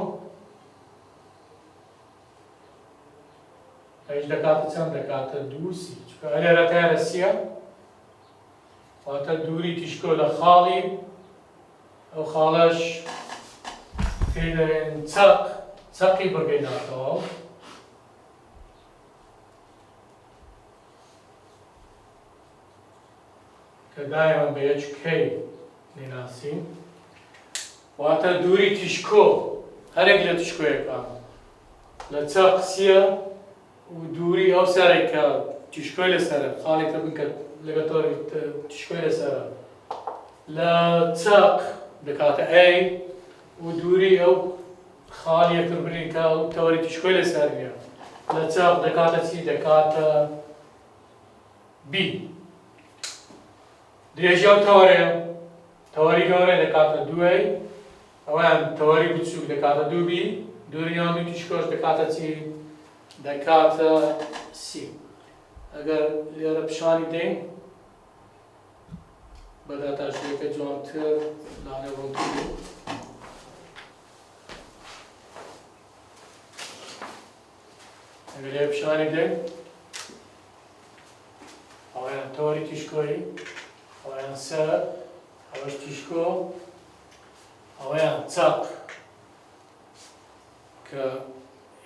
ئەویش دەکاتە چەند دەکاتە دوو سی چونکە لێرە تا ئێرە سیە واتە دووری تیشکۆ لە خاڵی ئەو خاڵەش پێی دەڵێن چەقی بڕگەی ناتەوە کە دایما بە یەک کەی نێناسین واتە دووری تیشکۆ هەرێک لە تیشکۆیەکان لە چەق سیە و دووری ئەو سەرێک کە تیشکۆی لەسەرە خاڵێکە بن کە لەگە تۆری تیشکۆی لەسەرە لە چەق دەکاتە ئەی و دووری ئەو خاڵی یەکتربرین کە ئەو تەوەری تیشکۆی لەسەر نیە لە چەق دەکاتە چی دەکاتە بی درێژی ئەو تەوەرەیە تەوەری گەورە دەکاتە دووەی ئەویان تەوەری بچووک دەکاتە دووبی دووری نێوان دوو تیشکۆش دەکاتە چی دەکاتە سی ئەگەر لێرە پیشانی دەین بە داتاشویەکە جوانتر لاانێڕۆنتر بوو ئەگەر لێرە پیشانی دەین ئەویان تەوەری تیشکۆی ئەویان سەر ئەوەش تیشکۆ ئەوەیان چەق کە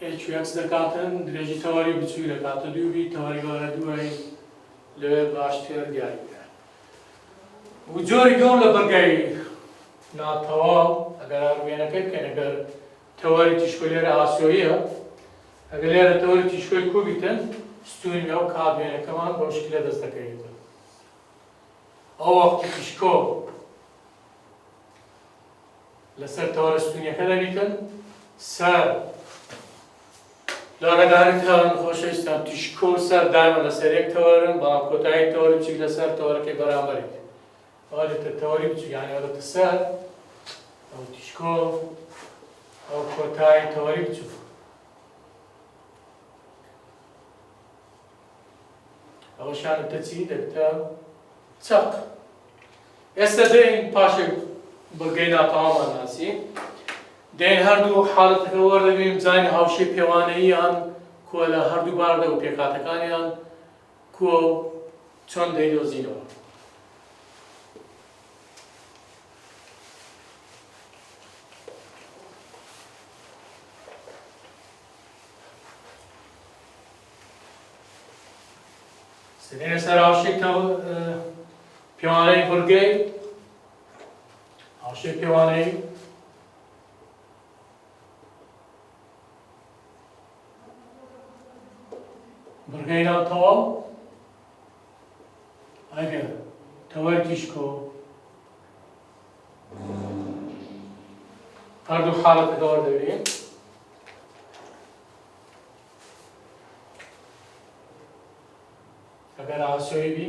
H دەکاتن درێژی تەوەری بچووی دەکاتە دووبی تەوەری گەورە دووەی لەوێ باشتر دیاریکرا و جۆری دووەم لە بەرگەی ناتەواو ئەگەر هەروێنەکەی بکەین ئەگەر تەوەری تیشکۆی لێرە ئاسۆییە ئەگەر لێرە تەوەری تیشکۆی کوبیتن ستوونی ئەو کابێنەکەمان بۆ شکلە دەست دەکەوێتن ئەو وەختی تیشکۆ لەسەر تەوەرە ستوونیەکە دەبیتن سەر لە ڕێگارێکتان خۆشەویستان تیشکۆ و سەر دایما لەسەر یەک تەوەرن بەڵام کۆتایی تەوەری بچووک لەسەر تەوەرەکەی بەرامبەریت ئەوە دێتە تەوەری بچووک یانێ ئەوە دێتە سەر ئەو تیشکۆ ئەو کۆتایی تەوەری بچووک ئەوەشیان دێتە چی دێتە چەق ئێستا دێین پاشێک بەرگەی ناتەواومان ناسی دێن هەردوو حاڵەتەکە وەردەبینیم بزانین هاوشێی پێوانەییان کۆ لە هەردوو باردە و پێکاتەکانیان کۆ چۆن دەیدۆزینەوە سێنێ سەر هاوشێک پێوانەی بەرگەی هاوشێی پێوانەی بەرگەی ناتەواو ئەگەر تەوەری تیشکۆ هەردوو حاڵەتەکە وەردەبینین ئەگەر ئاسۆیی بی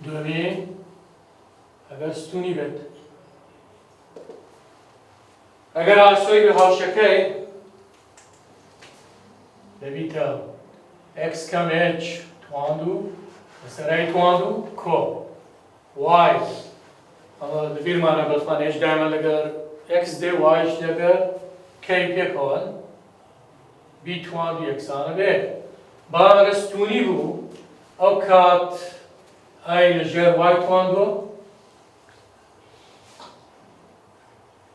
دووەمێ ئەگەر ستوونی بێت ئەگەر ئاسۆی بێ هاوشەکەی دەبیتە x کەم h تواندوو لەسەرای تواندوو کۆ y ئەمە لەبیرمانە بەتوان h دایما لەگەر x دێ yش لەگەر k پێکەوەن b تواندوو یەکسانە بێ بەڵام ئەگەر ستوونی بوو ئەو کات ئای لەژێر y تواندووە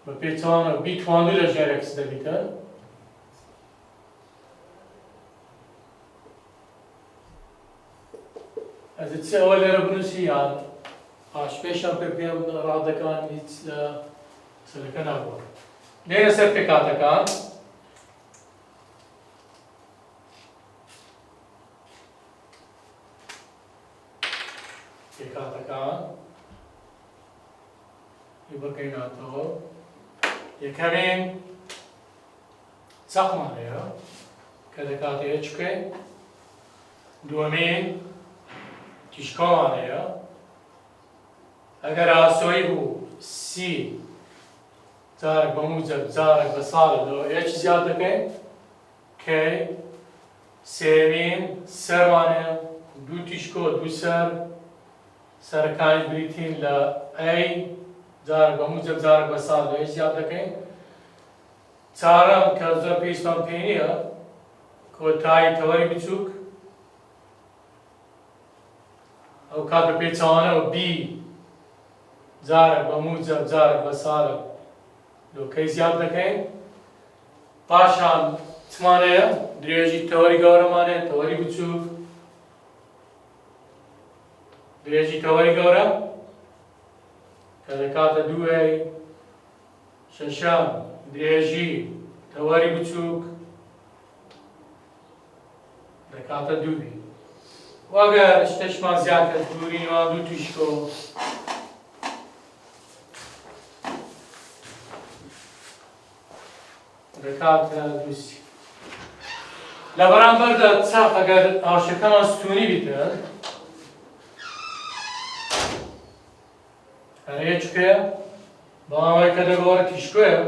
بە پێچەوانە b تواندوو لەژێر x دەبیتە ئەز چ ئەوە لێرە بنووسی یان پاش پێشان پێ پێم ڕادەکان هیچ لە سەرەکە نابووە لێرە سەر پێکاتەکان بڕگەیناتەوە یەکەمین چەقمانەیە کە دەکاتەیە چکەین دووەمین تیشکۆمانەیە ئەگەر ئاسۆیی بوو سی جارێک بە موجب جارێک بە ساڵەوە هیچ زیاد دەکەین کەی سێمین سەرمانەیە دوو تیشکۆ دوو سەر سەرەکانی بریتین لە ئەی جارێک بە موجب جارێک بە ساڵەوە هیچ زیاد دەکەین چارەم کە زۆر پێویستمان پێی نییە کۆتایی تەوەری بچووک ئەو کات بە پێچەوانەوە بی جارێک بە موجب جارێک بە ساڵێک لۆکەی زیاد دەکەین پاشان چمانەیە درێژی تەوەری گەورەمانەیە تەوەری بچووک درێژی تەوەری گەورە کە دەکاتە دووەی شەشەم درێژی تەوەری بچووک دەکاتە دووبی وەگەر شتێکمان زیاد کرد دووری نێوان دوو تیشکۆ دەکاتە دووسی لە بەرامبەردا چاق ئەگەر ئاشەکەمان ستوونی بیتن هەرەیە چکەیە بەڵام ئەوەی کە دەگۆڕێت تیشکۆیە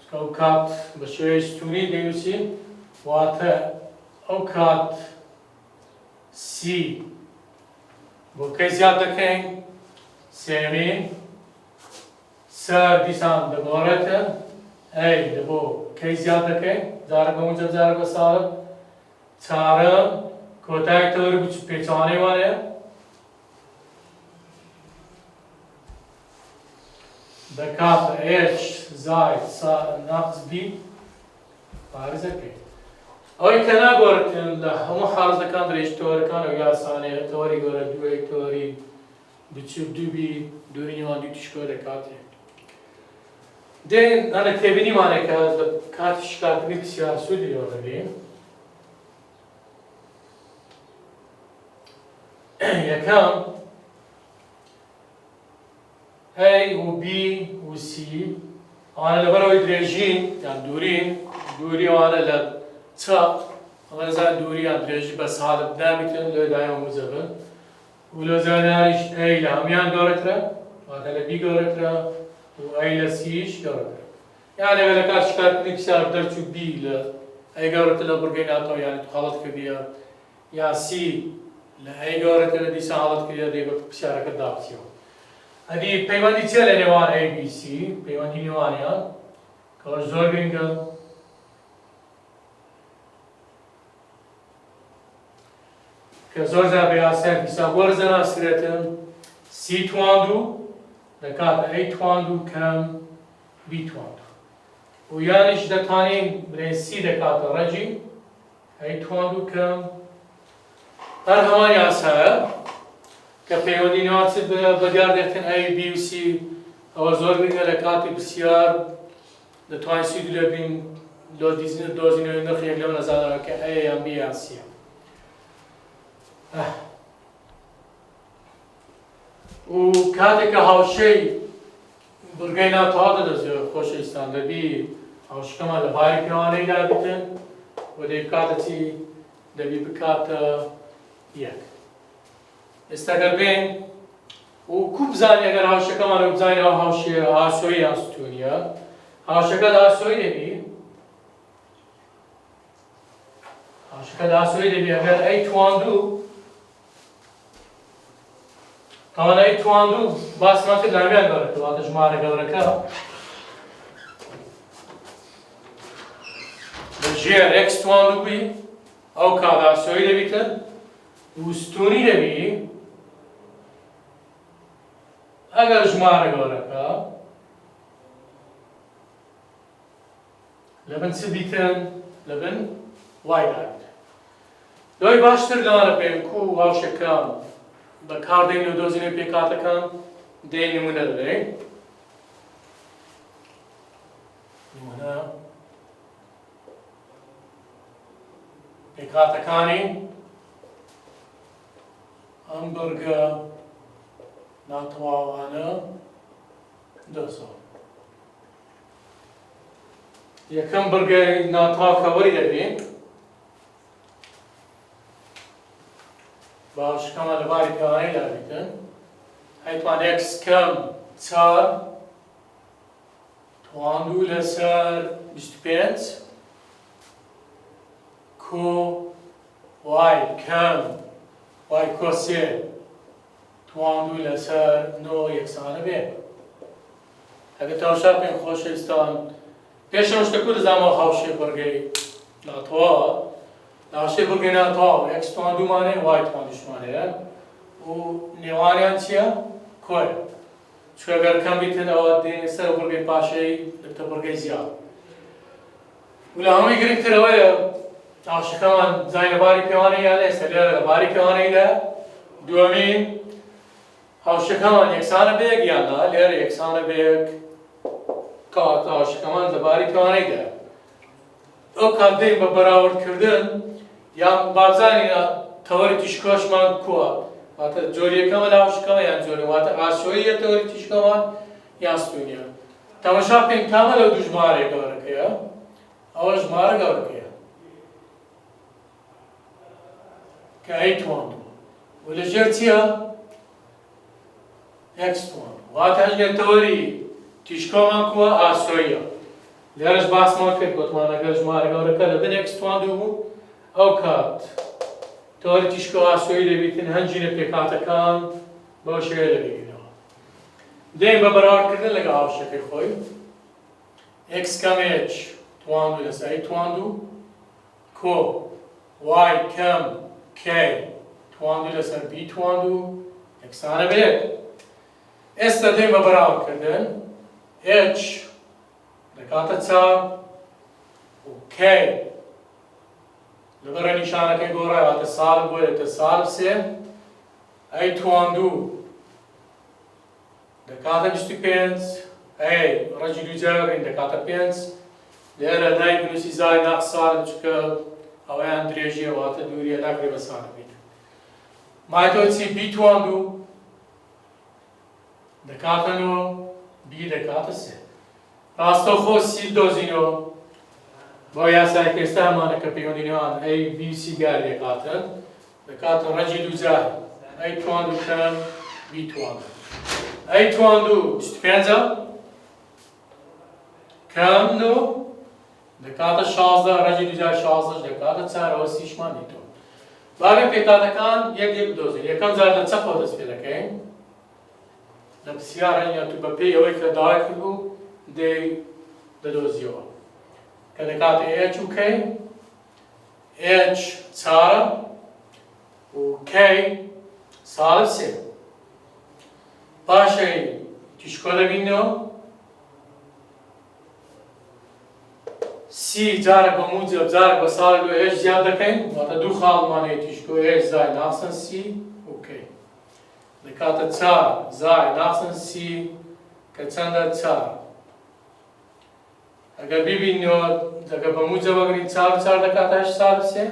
چکە ئەو کات بە شێوەیە ستوونی دەیوسین واتە ئەو کات سی بۆ کەی زیاد دەکەین سێمین سەر دیسان دەگۆڕێتە ئەی بۆ کەی زیاد دەکەین جارێک بە موجب جارێک بە ساڵێک چارەم کۆتایی تەوەری بچووک پێچەوانەی وانەیە دەکاتە ئێچ زای ناقص بی پارێزەکەین ئەوەی کە ناگۆڕێتن لە هەموو حاڵەتەکان درێژ تەوەرەکان و یاسانەیە تەوەری گەورە دووەی تەوەری بچووک دووبی دووری نێوان دوو تیشکۆ دەکاتێ دێن ئەنە تێبینیمانێک کە لە کاتی شکارکردنی پرسیار سوودی لێوە دەبین یەکەم ئەی و بی و سی ئەوانە لەبەرەوەی درێژین یان دوورین دووری ئەوانە لە چاق ئەمە نەزانین دووریان درێژی بە ساڵب نابیتن لێ دایان موجەبن و لە زانیاریش ئەی لە هەمویان گەورەترە واتە لە بی گەورەترە و ئەی لە سیش گەورەترە یان ئەگەر لە کات شکارکردنی پرسیار دەرچوو بی لە ئەی گەورەتر لە بڕگەی ناتەوە یانی تو هەڵەت کردیە یا سی لە ئەی گەورەتر لە دیسان هەڵەت کردیە دەی بە پرسیارەکە دابچیەوە ئەدی پەیوەندی چییە لە نێوان ئەی بی سی پەیوەندی نێوانیان کەەوە زۆر گرنگە کە زۆر جار بە یاسای حیساب وەرزە ناسرێتن سی تواندوو دەکاتە ئەی تواندوو کەم بی تواندوو و یانیش دەتوانین بڵێن سی دەکاتە ڕەجی ئەی تواندوو کەم هەر هەمان یاسایە کە پەیوەندی نێوان چ بەدیاردێتن ئەی بی و سی ئەوە زۆر گرنگە لە کاتی پرسیار دەتوانین سی دوو لەبین دۆزینەوەی نرخی یەک لەو نەزانەوە کە ئەی یان بی یان سیە و کاتێک کە هاوشەی بڕگەی ناتەوا دەدەزێت خۆشەویستان دەبی هاوشەکەمان لە باری پێوانەی دابیتن و دەی بکاتە چی دەبی بکاتە یەک ئێستا گەر بێن و کوو بزانین ئەگەر هاوشەکەمانە بزانین ئەو هاوشەیە ئاسۆیی یان ستوونیە هاوشەکە ئاسۆیی دەبی هاوشەکە ئاسۆیی دەبی ئەگەر ئەی تواندوو کەوانە ئەی تواندوو باسمان کرد لامیان گەورەکە واتە ژمارە گەورەکە لەژێر ئێکس تواندوو بی ئەو کات ئاسۆیی دەبیتن و ستوونی دەبی ئەگەر ژمارە گەورەکە لەبن چ بیتن لەبن وای دابیتن لۆی باشتر لەوانە پێم کو هاوشەکان بەکاردێن و دۆزینەوەی پێکاتەکان دێ نمونە دەدەین نمونە پێکاتەکانی ئەم بەرگە ناتەواوانە دوسو یەکەم بڕگەی ناتاکە وەری دەبین باشەکەمە لەباری پیاوانەی دابیتن ئەیتوان x کەم 4 تواندوو لەسەر 25 کۆ y کەم y کۆ 3 تواندوو لەسەر 9 یەکسانە بێ ئەگەر تەماشا بکەین خۆشەویستان پێش ئەو شتە کورد دەزانمەوە هاوشێ بەرگەی ناتەواوە هاوشێ بەرگەی ناتەواو x تواندوومانەیە y تواندووشمانەیە و نێوانیان چییە؟ کۆیە چونکە ئەگەر کەم بیتن ئەوە دێنێ سەر بەرگەی پاشەی دەبتە بەرگەی زیاد و لە هەمووی گرنگترەوەیە هاوشەکەمان زای لەباری پێوانەی یان ئێستا لێرە لەباری پێوانەیدا دووەمین هاوشەکەمان یەکسانە بەیەک یاننا لێرە یەکسانە بەیەک کات هاوشەکەمان لەباری پێوانەیدا ئەو کات دەین بە بەراوردکردن یان بابزانینە تەوەری تیشکۆشمان کووە واتە جۆریەکەمە لە هاوشەکەمە یان جۆری واتە ئاسۆییە تەوەری تیشکەمان یان ستونیە تەماشا بکەین کامە لەو دوو ژمارەیە گەورەکەیە ئەوە ژمارە گەورەکەیە کە ئەی تواندوو و لەژێر چییە؟ x تواندوو واتە هەژێر تەوەری تیشکۆمان کووە ئاسۆییە لێرەش باسمەوە کرد گوتمان ئەگەر ژمارە گەورەکە لەبن x تواندوو بوو ئەو کات تەوەری تیشکۆ ئاسۆیی دەبیتن هەنجینە پێکاتەکان بەو شێوەیە دەبینەوە دێین بە بەراوردکردن لەگەڵ هاوشەکەی خۆی x کەم h تواندوو لەسەر ئەی تواندوو کۆ y کەم k تواندوو لەسەر b تواندوو یەکسانە بەیەک ئێستا دێین بە بەراوردکردن h دەکاتە 4 و k لەبەرە نیشانەکەی گۆڕای واتە سالب بۆ دێتە سالب 3 ئەی تواندوو دەکاتە 25 ئەی ڕەجی دوو جارەکەین دەکاتە 5 لێرە نای بنووسی زای ناقص سالب چکە ئەوەیان درێژیە واتە دووریە ناکرێ بە سالب بێت مایتەوە چی b تواندوو دەکاتە 9 b دەکاتە 3 ڕاستەوخۆ سی دۆزینەوە بۆ یاسای ئێستا هەمانە کە پەیوەندی نێوان ئەی بی سی گار لێکاتن دەکاتە ڕەجی دوو جار ئەی تواندوو کەم بی تواندوو ئەی تواندوو 25 کەم 9 دەکاتە 16 ڕەجی دوو جار 16 دەکاتە 4 ئەوە سیشمان دیتەوە باگە پێکاتەکان یەک یەک بدۆزین یەکەم جار لە چەقەوە دەست پێ دەکەین لە پرسیارە یا تو بەپێی ئەوەی کە داوای کردبوو دەی دەدۆزیەوە کە دەکاتە h و k h 4 و k سالب 3 پاشەی تیشکۆ دەبینەوە سی جارێک بە موجب جارێک بە سالب و h زیاد دەکەین واتە دوو خاڵمانەیە تیشکۆ h زای ناقسن سی و k دەکاتە 4 زای ناقسن سی کە چەندە 4 ئەگەر ببینەوە ئەگەر بە موجب وەگرین 4 دەکاتە 8 سالب 3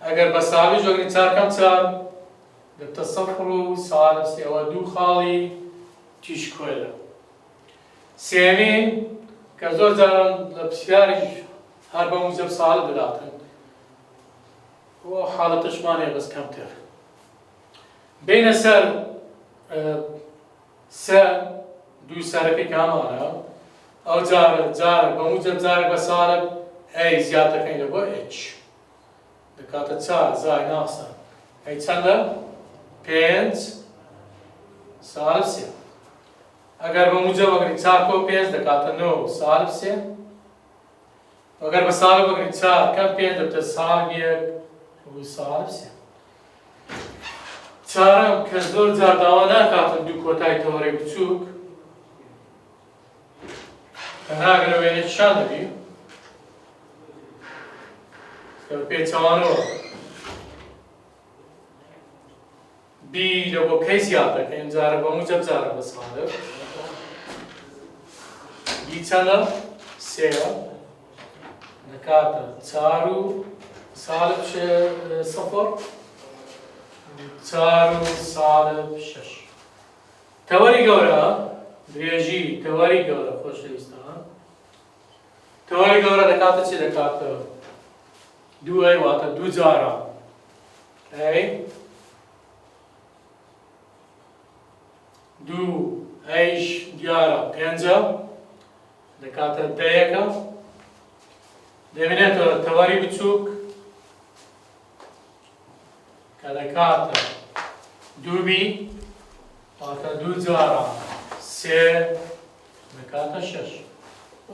ئەگەر بە سالبیش وەگرین 4 کەم 4 دەبتە 0 و سالب 3 ئەوە دوو خاڵی تیشکۆیە سێمین کە زۆر جاران لە پرسیاریش هەر بە موجب سالب دەداتن و حاڵەتەشمانەیە بەس کەمتر بینە سەر سە دوو سەرەکەی کامانە ئەو جارێک بە موجب جارێک بە سالب ئەی زیاد دەکەین لە بۆ h دەکاتە 4 زای ناقسن ئەی چەندە؟ 5 سالب 3 ئەگەر بە موجب وەگرین 4 کۆ 5 دەکاتە 9 سالب 3 ئەگەر بە سالب وەگرین 4 کەم 5 دەبتە سالب 1 و سالب 3 چارەم کە زۆر جار داوا ناکاتن دوو کۆتای تەوەرەی بچووک کە ناگرە وێنێکیشان دەبی کە پێچەوانەوە بی لە بۆ کەی زیاد دەکەین جارە بە موجب جارە بە سالب بی چەندە؟ 3 دەکاتە 4 و سالب 0 4 و سالب 6 تەوەری گەورە درێژی تەواری گەورە خۆشەویستان تەواری گەورە دەکاتە چی دەکاتە دوو ئەی واتە دوو جارە ئەی دوو ئەیش دیارە پێنجە دەکاتە دەیەکە دەبێنێتەوە تەواری بچووک کە دەکاتە دووبی واتە دوو جارە سێ دەکاتە شەش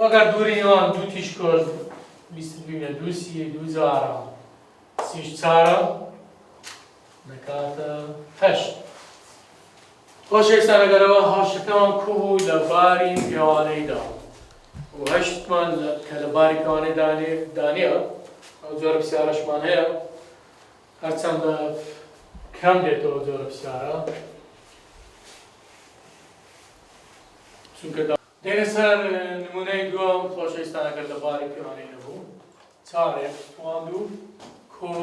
وەگەر دووری نێوان دوو تیشکۆش بیست ببینە دوو سی دوو جارە سیش چارە دەکاتە هەشت خۆشەویستان ئەگەرەوە هاشەکەمان کوو لە باری پیاوانەیدا و هەشتمان کە لە باری پیاوانەی دانیە ئەو جۆرە پرسیارەشمان هەیە هەرچەندە کەم دێتەوە جۆرە پرسیارە چونکە دێنە سەر نمونەی دووەم خۆشەویستان ئەگەر لە باری پیاوانەی نەبوو چارێک تواندوو کۆ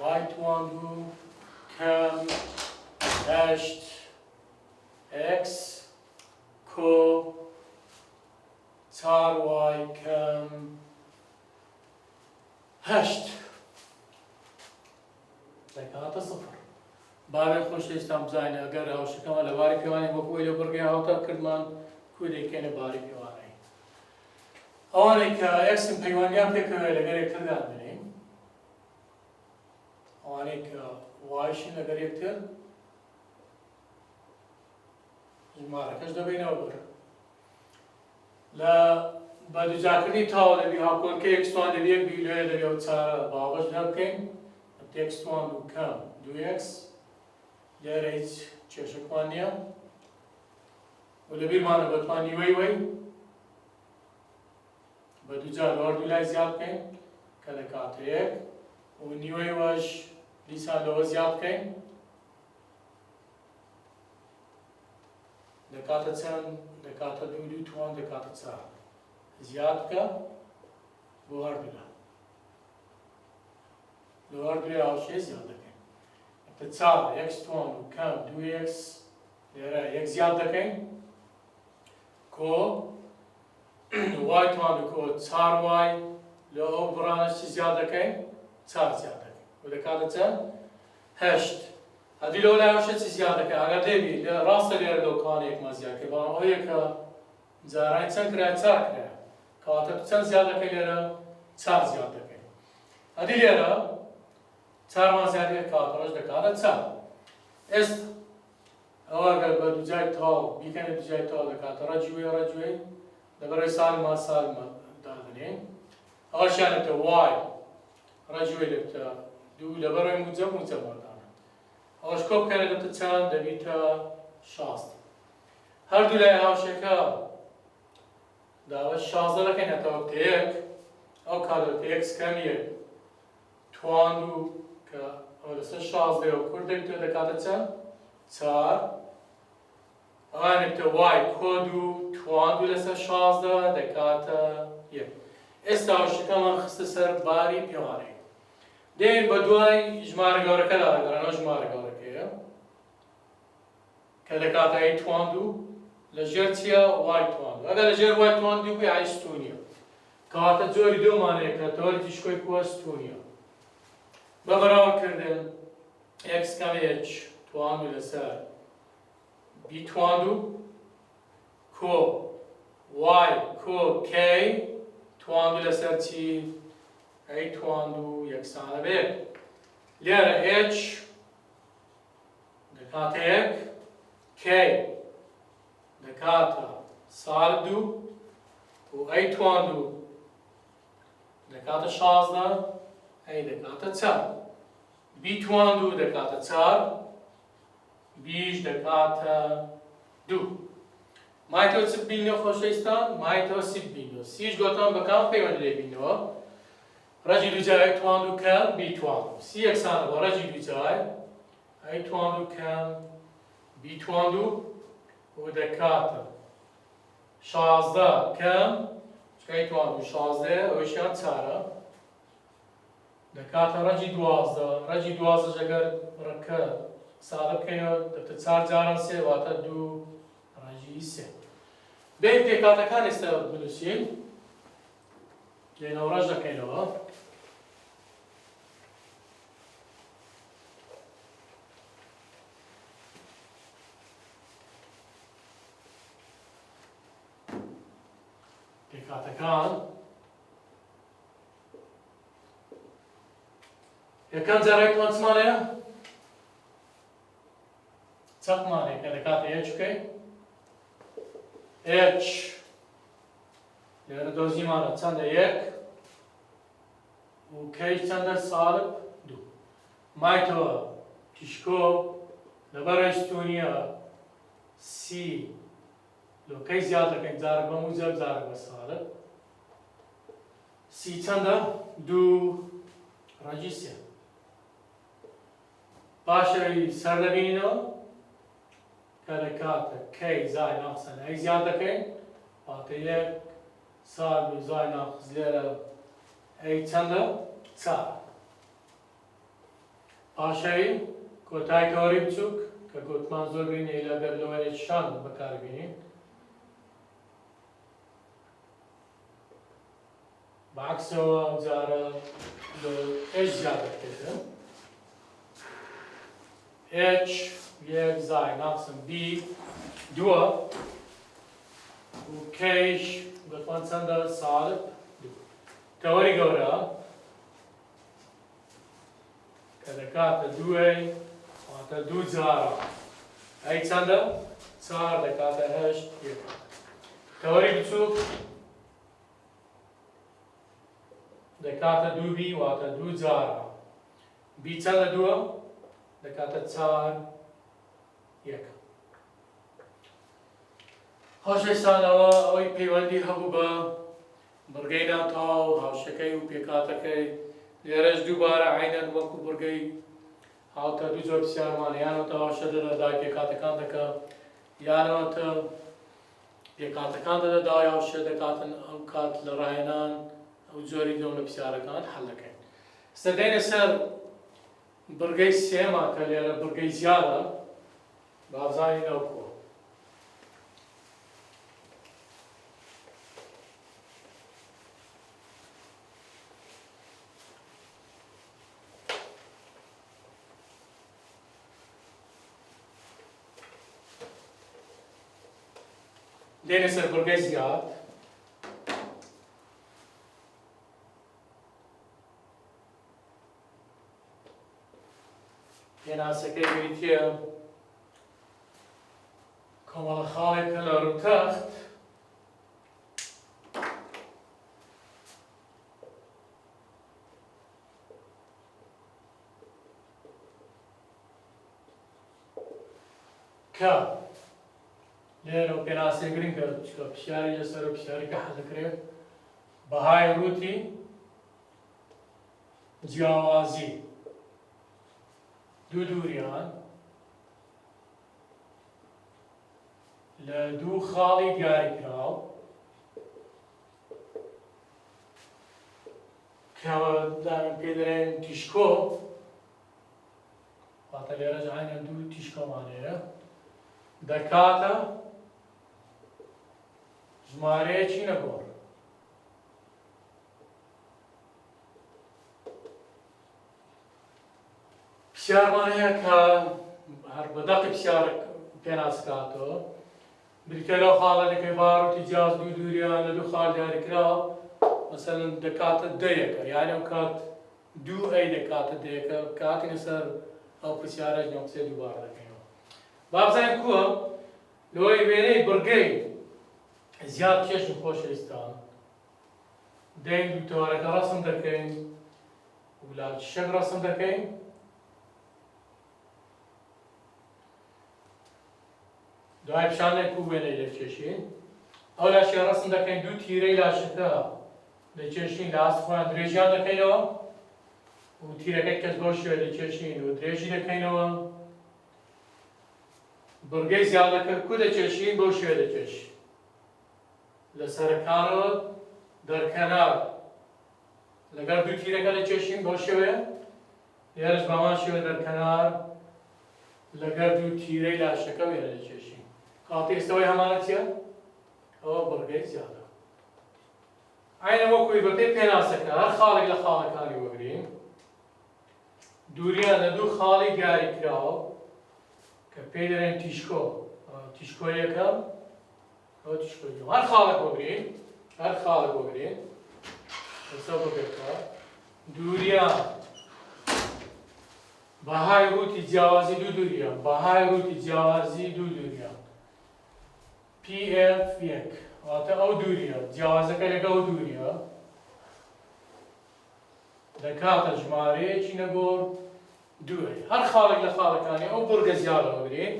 وای تواندوو کەم هەشت ئێکس کۆ چار وای کەم هەشت دەکاتە سفر بابێ خۆشەویستان بزانین ئەگەر هاوشەکەمان لە باری پیاوانەی وەکوی لە بڕگەی هاوتا کردمان کوی دەیکەنە باری پیاوانەی ئەوانەی کە ئێکسن پەیوانیان پێکەوێ لەگەر یەکتردان بنین ئەوانەی کە وایشن لەگەر یەکتر ژمارەکەش دەبینەوە بڕ لە بەدووجاکردنی تاوە دەبی هاوکۆنکە یەکستوان دەبی یەک بی لێ دەبێ و چارە باوەش دەبکەین یەکستوان و کەم دوو یەکس لێرە هیچ کێشەکمان نییە و لەبیرمانە بەتوان نیوەی وەی بەدووجار لەوەر دوو لای زیاد بکەین کە دەکاتە یەک و نیوەی وەش دیسان لەوە زیاد بکەین دەکاتە چەند دەکاتە دوو دوو توان دەکاتە چار زیاد بکە بۆ هەردوولا لە هەردووی هاوشێ زیاد دەکەین دە چار یەکس توان و کەم دوو یەکس لێرە یەک زیاد دەکەین کۆ وای توان و کۆ چار وای لە ئەو بڕانەش زیاد دەکەین چار زیاد دەکەین و دەکاتە چەند هەشت هەدی لەو لای هاوشێ چی زیاد دەکەین ئەگەر دەبی لە ڕاستە لێرە لەو کانە یەکمان زیاد کە بەڵام ئەو یەکە جارانی چەند کرایە چار کرایە کەواتە چەند زیاد دەکەین لێرە چار زیاد دەکەین هەدی لێرە چارمان زیاد دەکەین کەواتەش دەکاتە چار ئێستا ئەوە ئەگەر بە دووجای تاو بیکەنە دووجای تاو دەکاتە ڕەجوێ ڕەجوێ لەبەرەوەی ساڵمان دادنێن ئەوەشیانەتە وای ڕەجوێ دەبتە دوو لەبەرەوەی موجەب موجەبەردانە ئەوەش کۆ بکەنە دەبتە چەند دەبیتە شاست هەردوو لای هاوشێکە داوە شازدە دەکەین هەتاوە تە یەک ئەو کاتە یەکس کەم یەک تواندوو کە ئەوە لەسەر شازدەیەوە کورد دەبیتەوە دەکاتە چەند چار ئەوانێتە وای کۆد و تواندوو لەسەر شازدە دەکاتە یەک ئێستا هاوشەکەمان خستە سەر باری پیاوانەی دێن بە دوای ژمارە گەورەکەدا دەگەڕێنەوە ژمارە گەورەکەیە کە دەکاتە ئەی تواندوو لەژێر چییە وای تواندوو ئەگەر لەژێر وای تواندوو بووی ئای ستونیە کەواتە جۆری دوومانەیە کە تەوەری تیشکۆی کووە ستونیە بە بەراوردکردن ئێکس کەم ئێچ تواندوو لەسەر بی تواندوو کۆ وای کۆ کەی تواندوو لەسەر چی ئەی تواندوو یەکسانە بێ لێرە ئێچ دەکاتە یەک کەی دەکاتە سالب دوو و ئەی تواندوو دەکاتە شازدە ئەی دەکاتە چار بی تواندوو دەکاتە چار بیش دەکاتە دوو مایتەوە چ بینەوە خۆشەویستان مایتەوە سی بینەوە سیش گۆتان بە کام پەیوەندی لێ بینەوە ڕەجی دووجای تواندوو کەم بی تواندوو سی یەکسانە بۆ ڕەجی دووجای ئەی تواندوو کەم بی تواندوو و دەکاتە شازدە کەم چکەی تواندوو شازدە ئەوەشیان چارە دەکاتە ڕەجی دوازدە ڕەجی دوازدەش ئەگەر ڕەکە سادە بکەینەوە دەبتە چار جاران سێ واتە دوو ڕەجی سێ بین پێکاتەکان ئێستا بنووسین لێنەوڕەش دەکەینەوە پێکاتەکان یەکەم جارێکمان چمانەیە چەقمانێک کە دەکاتە H بکەین H لێرە دۆزیمانە چەندە یەک و کەی چەندە سالب دوو مایتەوە تیشکۆ لەبەر هەشتونیە سی لۆکەی زیاد دەکەین جارێک بە موجب جارێک بە سالب سی چەندە دوو ڕەنجی سێ پاشەوی سەر دەبینینەوە کە دەکاتە کەی زای ناقسەن ئەی زیاد دەکەین واتە یەک سالب و زای ناقس لێرە ئەی چەندە چار پاشەوی کۆتای تەوەری بچووک کە گوتمان زۆر گرنگە لەگەر لەوەیە شان بەکاربێنین بەعکسەوە ئەم جارە H زیاد دەکرێتە H یەک زای ناقسم B دووە و کەیش گوتمان چەندە سالب دوو تەوەری گەورە کە دەکاتە دووەی واتە دوو جارە ئەی چەندە چار دەکاتە هەشت یەک تەوەری بچووک دەکاتە دوو بی واتە دوو جارە بی چەندە دووە دەکاتە چار یەک خۆشەویستانەوە ئەوەی پەیوەندی هەبوو بە بڕگەی ناوتاو هاوشەکەی و پێکاتەکەی لێرەش دووبارە عینەن وەکو بڕگەی هاوتە دوو جۆر پرسیارمان یانەوەتە هاوشە دەدای پێکاتەکان دەکە یانەوەتە پێکاتەکان دەدای هاوشە دەکاتن ئەو کات لە ڕاهێنان ئەو جۆری دەو لە پرسیارەکان حەڵ دەکەین ئێستا دێنە سەر بڕگەی سێمە کە لێرە بڕگەی زیادە بابزانین ئەو کۆ دێنە سەر بڕگەی زیاد پێناسەکەی بریتیە کۆمەڵە خاڵێکە لە ڕووتەخت کە لێرە و پێناسەی گرنگە چکە پرسیاری لەسەر و پرسیارێکە حەل دەکرێت بەهای ڕووتی جیاوازی دوو دووریان لە دوو خاڵی دیاریکراو کە داوین پێ دەڵێن تیشکۆ واتە لێرەش عینەن دوو تیشکۆمانەیە دەکاتە ژمارەیەکی نەگۆڕ پرسیارمان هەیە کە هەر بەدەقی پرسیارێک پێناسکاتەوە بریتە لەو خاڵە دەکەی باڕووتی جیاز دوو دووریان لە دوو خاڵ دیاریکراوە مەسەلەن دەکاتە دەیەکە یانە ئەو کات دوو ئەی دەکاتە دەیەکە کاتینە سەر ئەو پرسیارەش نۆقسێ دووبارە دەکەینەوە بابزانین کووە لەوەی وێنەی بڕگەی زیاد کێشم خۆشەویستان دەین دوو تەوەرەکە ڕەسم دەکەین ولا شەک ڕەسم دەکەین دوای پیشانێک و وێنەی دەکێشین ئەو لاشیە ڕەسم دەکەین دوو تیرەی لاشەکە دەکێشین لە ئاست خۆیان درێژیان دەکەینەوە و تیرەکەی کەس بۆ شوێ دەکێشین و درێژی دەکەینەوە بڕگەی زیادەکە کو دەکێشین بۆ شوێ دەکێشین لە سەرەکانەوە دەرکەنار لەگەر دوو تیرەکە دەکێشین بۆ شوێ لێرەش بەمان شوێ دەرکەنار لەگەر دوو تیرەی لاشەکە وێنە دەکێشین کاتی ئێستەوەی هەمانە چییە؟ ئەوە بڕگەی زیادە. عینە وەکوی بەپێی پێناسەکە هەر خاڵێک لە خاڵەکانی وەگرین دووریان لە دوو خاڵی دیاری کراوە کە پێی دەڵێن تیشکۆ. تیشکۆ یەکەم ئەوە تیشکۆ دووەم. هەر خاڵێک وەگرین لەسەر بەپێکە دووریان بەهای ڕووتی جیاوازی دوو دووریان بەهای ڕووتی جیاوازی دوو دووریان PF یەک واتە ئەو دووریە جیاوازەکە لەگەڵ ئەو دووریە دەکاتە ژمارەیەکی نەگۆڕ دووەی. هەر خاڵێک لە خاڵەکانی ئەو بڕگە زیادە وەگرین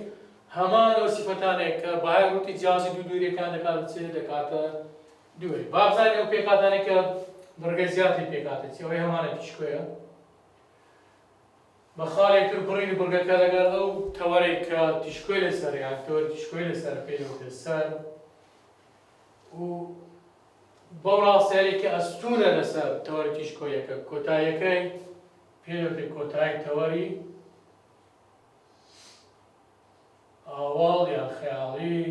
هەمان ئەو سیفەتانێک کە بەهای ڕووتی جیاوازی دوو دووریەکان دەکاتە چێ دەکاتە دووەی. با بزانین ئەو پێکاتانێک کە بڕگە زیادی پێکاتە چی ئەوەی هەمانە تیشکۆیە. بە خاڵێکتر بڕین بڕگەکە لەگەڵ ئەو تەوەرێک کە تیشکۆی لەسەر یان تەوەری تیشکۆی لەسەر پێدەوتێت سەر و بەو ڕاستیارێک کە ئەستوونە لەسەر تەوەری تیشکۆیەکە کۆتاییەکەی پێدەوتێت کۆتایی تەوەری ئاواڵ یان خەیاڵی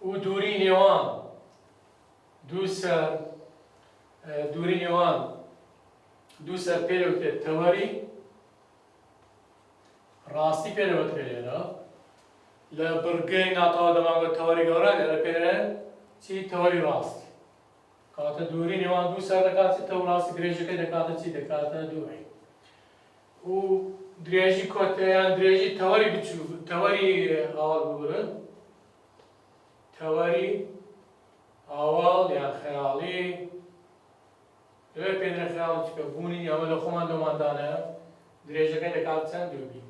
و دووری نێوان دوو سەر پێدەوتێت تەوەری ڕاستی پێدەوترێت لێرە لە بڕگەی ناتەوە دەمانگوێت تەوەری گەورە لێرە پێدەڵێن چی تەوەری ڕاستی کاتە دووری نێوان دوو سەر دەکات تەوەری ڕاستی درێژەکەی دەکاتە چی دەکاتە دووەی و درێژی کۆتاییان درێژی تەوەری بچوو تەوەری ئاواڵ بگرن تەوەری ئاواڵ یان خەیاڵی لەوێ پێدرێن خەیاڵی چکە بوونی ئەوە لە خۆمان دۆماندانە درێژەکەی دەکات چەند دووبی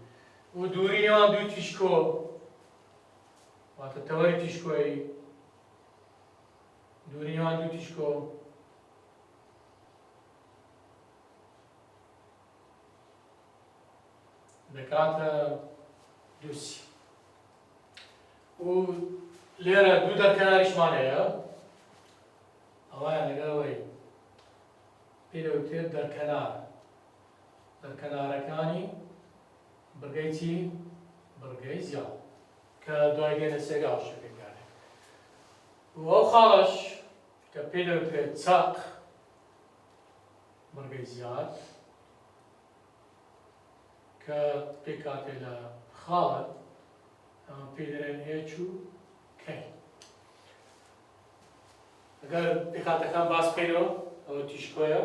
و دووری نێوان دوو تیشکۆ واتە تەوەری تیشکۆی دووری نێوان دوو تیشکۆ دەکاتە دووسی و لێرە دوو دەرکەناریشمان هەیە ئەوایان لەگەڵەوەی پێدەوتێت دەرکەنارەکانی بڕگەی چی؟ بڕگەی زیاد کە دوای دێنە سێگا هەڵشەکەیکانێک و ئەو خاڵەش کە پێدەوترێت چاق بڕگەی زیاد کە پێکاتێ لە خاڵت پێی دەڵێن هێچ و کەی. ئەگەر پێکاتەکان باس بکەینەوە ئەوە تیشکۆیە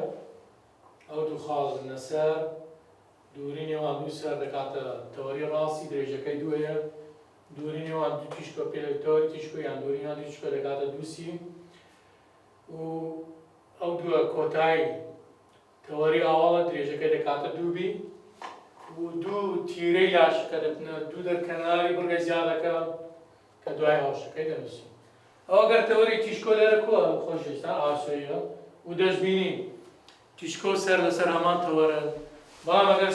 ئەو دوو خاڵ لەسەر دووری نێوان دوو سەر دەکاتە تەوەری ڕاستی درێژەکەی دووەیە دووری نێوان دوو تیشکۆ پێدەوتەوەری تیشکۆ یان دووری نێوان دوو تیشکۆ دەکاتە دووسی و ئەو دووە کۆتایی تەوەری ئاواڵە درێژەکەی دەکاتە دووبی و دوو تیرەی لاشەکە دەبنە دوو دەرکەناری بڕگەی زیادەکە کە دوای هەڵشەکەی دەنووسین. ئەوە گەر تەوەری تیشکۆ لێرە کووە خۆشەویستان ئاسۆییە و دەستبینین تیشکۆ سەر لەسەر هەمان تەوەرە بەڵام ئەگەر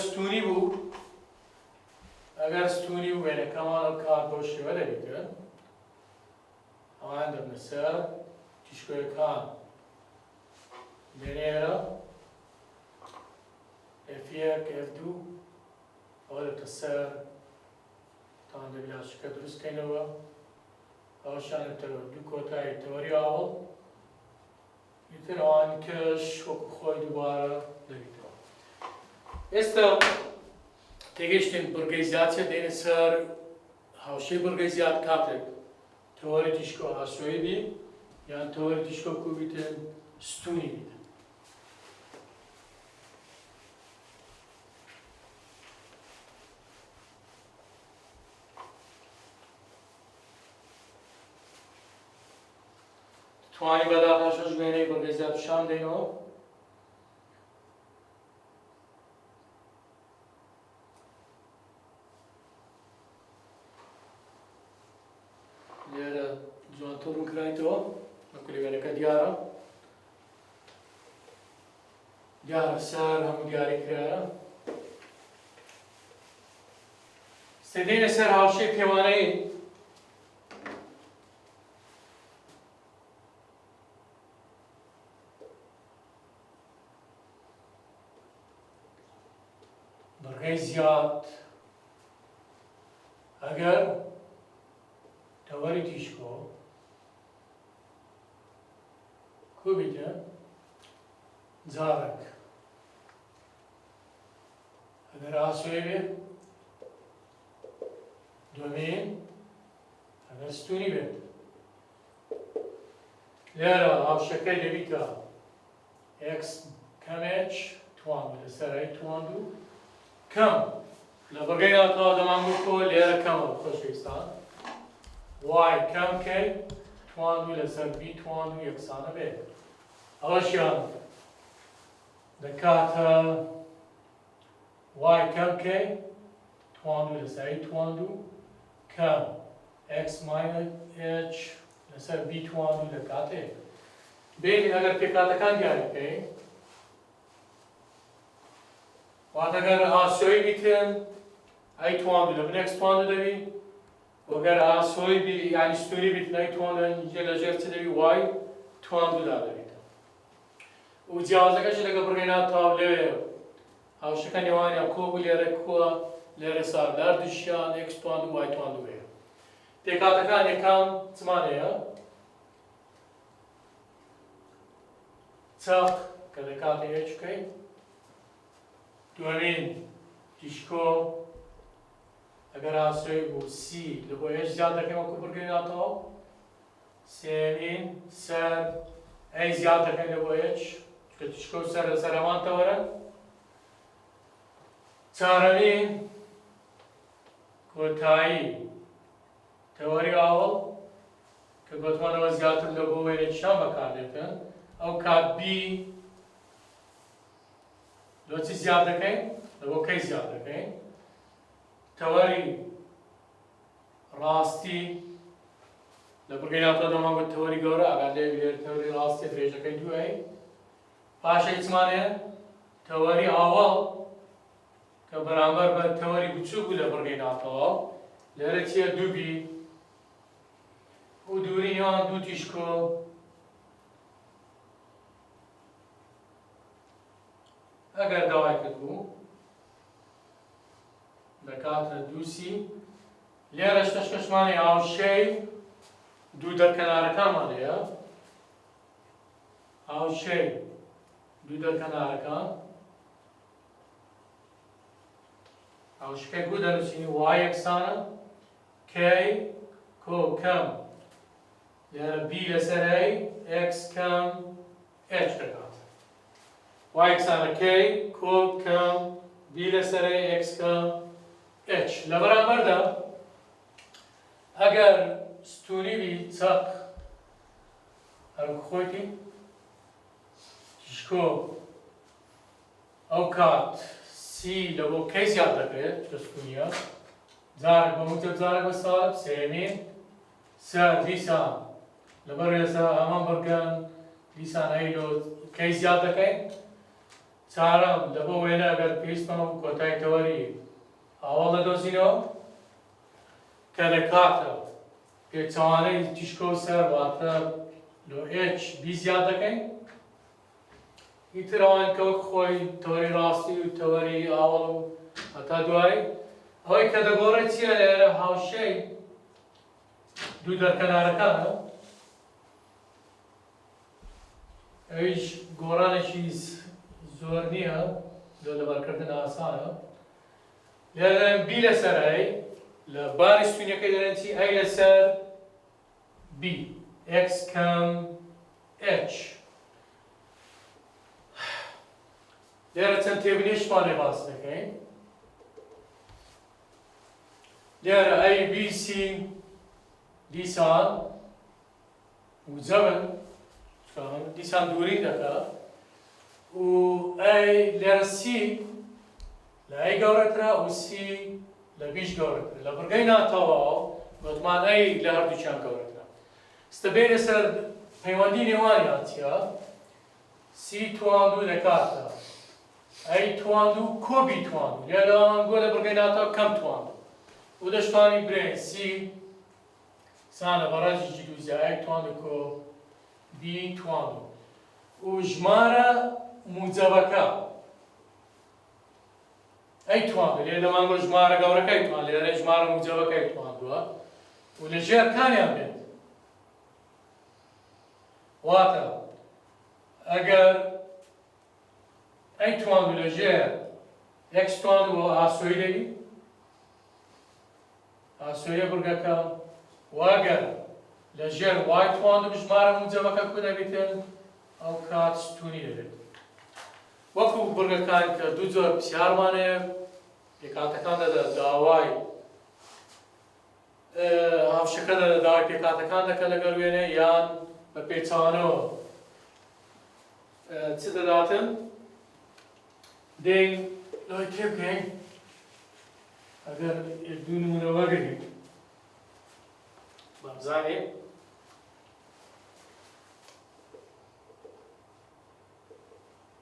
ستوونی بوو وێنەکەمان کار بۆ شێوە دەبیتن ئەوان دەبنە سەر تیشکۆیەکان دێنێرە F1 F2 ئەوە دەبتە سەر تاوان دەبی لاشەکە دروست بکەینەوە ئەوەشانێتەوە دوو کۆتایی تەوەری ئاوڵ ئیتر ئەوان کەش وەکو خۆی دووبارە دەبیتەوە. ئێستا تێگەیشتین بڕگەی زیادچە دێنە سەر هاوشەی بڕگەی زیاد کاتێک تەوەری تیشکۆ ئاسۆیی بی یان تەوەری تیشکۆ کوبیتن ستوونی بیتن. توانی بەداخەشەش وێنەی بڕگەی زیاد پیشان دێنەوە لێرە جوانتر ڕوونکرایتەوە وەکو لێوێنەکە دیارە سەر هەموو دیاریکرایە. دێنە سەر هاوشەی پێوانەی بڕگەی زیاد ئەگەر تەوەری تەوەری تیشکۆ کوبیتە جارێک ئەگەر ئاسوێ بێت دومین ئەگەر ستونی بێت لێرە هاوشەکەی دەبیتە x کەمێک تواندوو لەسەر ئەی تواندوو کەم لە بەرگەی ناتەوە دەمانگوتۆ لێرە کەمە خۆشەویستان y کەم کەی تواندوو لەسەر b تواندوو یەکسانە بێت ئەوەشیان دەکاتە y کەم کەی تواندوو لەسەر ئەی تواندوو کەم x minus h لەسەر b تواندوو دەکاتێ بینی ئەگەر پێکاتەکان دیاری بکەین واتە ئەگەر ئاسۆی بیتن ئەی تواندوو لە بن x تواندوو دەبی وەگەر ئاسۆی بی یانی ستوری بیتن ئەی تواندوو لەژێر چ دەبی y تواندوودا دەبیتە و جیاوازەکەش لەگە بڕگەی ناتەواو لەوێ هاوشەکە نێوانیان کۆبوو لێرە کووە لێرە ساردار دووشیان x تواندوو y تواندوو هەیە پێکاتەکان یەکەم چمان هەیە چەق کە دەکاتە h بکەین دووەمین تیشکۆ ئەگەر ئاسۆی بوو c لە بۆ h زیاد دەکەین وەکو بڕگەی ناتەواو سێمین سەر ئەی زیاد دەکەین لە بۆ h چکە تیشکۆ سەر لەسەر هەمان تەوەرە چارەمین کۆتایی تەوەری ئاوەڵ کە گوتمانەوە زیاتر لە بۆ وێنێکیشان بەکاردێتن ئەو کات b لۆ چی زیاد دەکەین لە بۆ کەی زیاد دەکەین تەوەری ڕاستی لە بڕگەی ناتەوە دەمانگوت تەوەری گەورە ئەگەر لێ تەوەری ڕاستی درێژەکەی دوای پاشەی چمان هەیە تەوەری ئاوەڵ کە بەرامبەر بە تەوەری بچووک بوو لە بڕگەی ناتەوە لێرە چییە دووبی و دووری نێوان دوو تیشکۆ ئەگەر داوای کرد بوو دەکاتە دووسی لێرەش تەشکەشمانی هاوشەی دوو دەرکەنارەکانمان هەیە هاوشەی دوو دەرکەنارەکان هاوشەکەی بوو دەنووسینی y یەکسانە k کۆ کەم لێرە b لەسەر ئەی x کەم h دەکات y یەکسانە k کۆ کەم b لەسەر ئەی x کەم h لە بەرامبەردا ئەگەر ستوری بی چەق هەروەک خۆیتی تیشکۆ ئەو کات c لە بۆ کەی زیاد دەکرێت کە ستونیە جارێک بە موجب جارێک بە سالب سێمین سەر دیسان لەبەر ێستا ئەمان بڕگەن دیسان ئەی لۆ کەی زیاد دەکەین چارەم لە بۆ وێنە ئەگەر پێویستمە کۆتایی تەوەری ئاوەڵ دەدۆزینەوە کە دەکاتە پێچەوانەی تیشکۆ سەر واتە لۆ h b زیاد دەکەین ئیتر ئەوان کە وەک خۆی تەوەری ڕاستی و تەوەری ئاوەڵ و هەتا دوای ئەوەی کە دەگۆڕێت چییە لێرە هاوشەی دوو دەرکەنارەکانە ئەویش گۆڕانێکی زۆر نییە لەبەرکردن ئاسانە لێرە دەڵێن b لەسەر ئەی لە باری ستونیەکەی دەڵێن چی ئەی لەسەر b x کەم h لێرە چەند تێبینیشمان لێ باس دەکەین لێرە ئەی b c دیسان موجەبن دیسان دووری دەکات و ئەی لێرە c لە ئەی گەورەترە و c لە بیش گەورەترە لە بڕگەی ناتەواو گوتمان ئەی لە هەردووچیان گەورەترە ستە بینە سەر پەیوەندی نێوانیان چییە c تواندوو دەکاتە ئەی تواندوو کۆ b تواندوو لێرەوان گۆ لە بڕگەی ناتەوە کەم تواندوو و دەشتوانی برێن c سانە بەڕێزی دووزە ئەی تواندوو کۆ b تواندوو و ژمارە موجەبەکە ئەی تواندوو لێرە دەمانگۆ ژمارە گەورەکەی توان لێرە ژمارە موجەبەکەی تواندووە و لە ژێرکانیان بێت واتە ئەگەر ئەی توانبوو لە ژێر x توانبوو ئاسۆی لێبی ئاسۆیە بورگەکە واگەر لە ژێر وای توانبوو بژمارە موجەبەکە کو دەبێتن ئەو کات ستونی دەبێت وەکو بورگەکان کە دوو جۆر پرسیارمانەیە پێکاتەکان دەدا داوای هاوشەکە دەدا داوای پێکاتەکان دەکە لەگەڵ وێنێ یان بە پێچانەوە چ دەداتن دەین لای تێ بکەین ئەگەر دوو نمونە وەرگرین بەمزانێ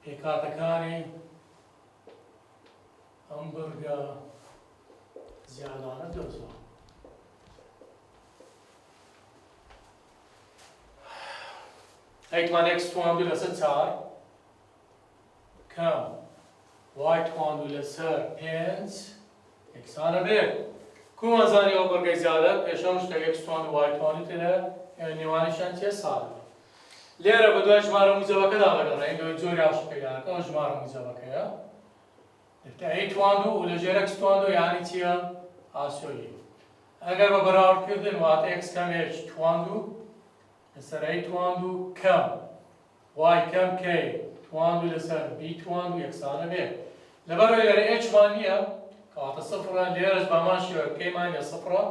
پێکاتەکانی ئەم بورگە زیادانە دۆزەوە ئەیتوان x توانبوو لەسەر 4 کەم y توانبوو لەسەر 5 یەکسانە بێت کومەزانی ئەو بورگەی زیادە پێشەم شتە x توانبوو y توانبوو تێدە نێوانیشان چیە ساڵە لێرە بە دوای ژمارە موجەبەکەدا دەگەڕێین دوای جۆری هاوشە پێداکە ئەو ژمارە موجەبەکەیە دەبتە ئەی توانبوو و لە ژێر x توانبوو یانی چییە ئاسۆیی ئەگەر بە بەراوردکردن واتە x کەم h توانبوو لەسەر ئەی توانبوو کەم y کەم k توانبوو لەسەر b توانبوو یەکسانە بێت لەبەرەوەی لەرە h مان نییە کەواتە سفرە لێرەش بەمان شێوە kمان لە سفرە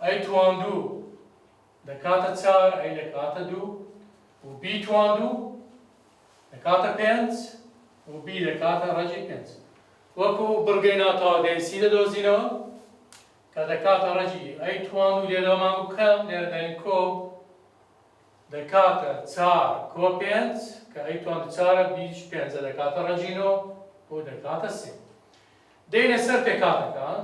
ئەی توانبوو دەکاتە 4 ئەی دەکاتە 2 و b توانبوو دەکاتە 5 و b دەکاتە ڕەجی 5 وەکو بورگەی ناتەوا دەیسی دەدۆزینەوە کە دەکاتە ڕەجی ئەی توانبوو لێرەمان بوو کەم لێرە دەین کۆ دەکاتە 4 کۆ 5 کە ئەی توانبوو 4 بیش 5 دەکاتە ڕەجینەوە بۆ دەکاتە 3 دەینە سەر پێکاتەکان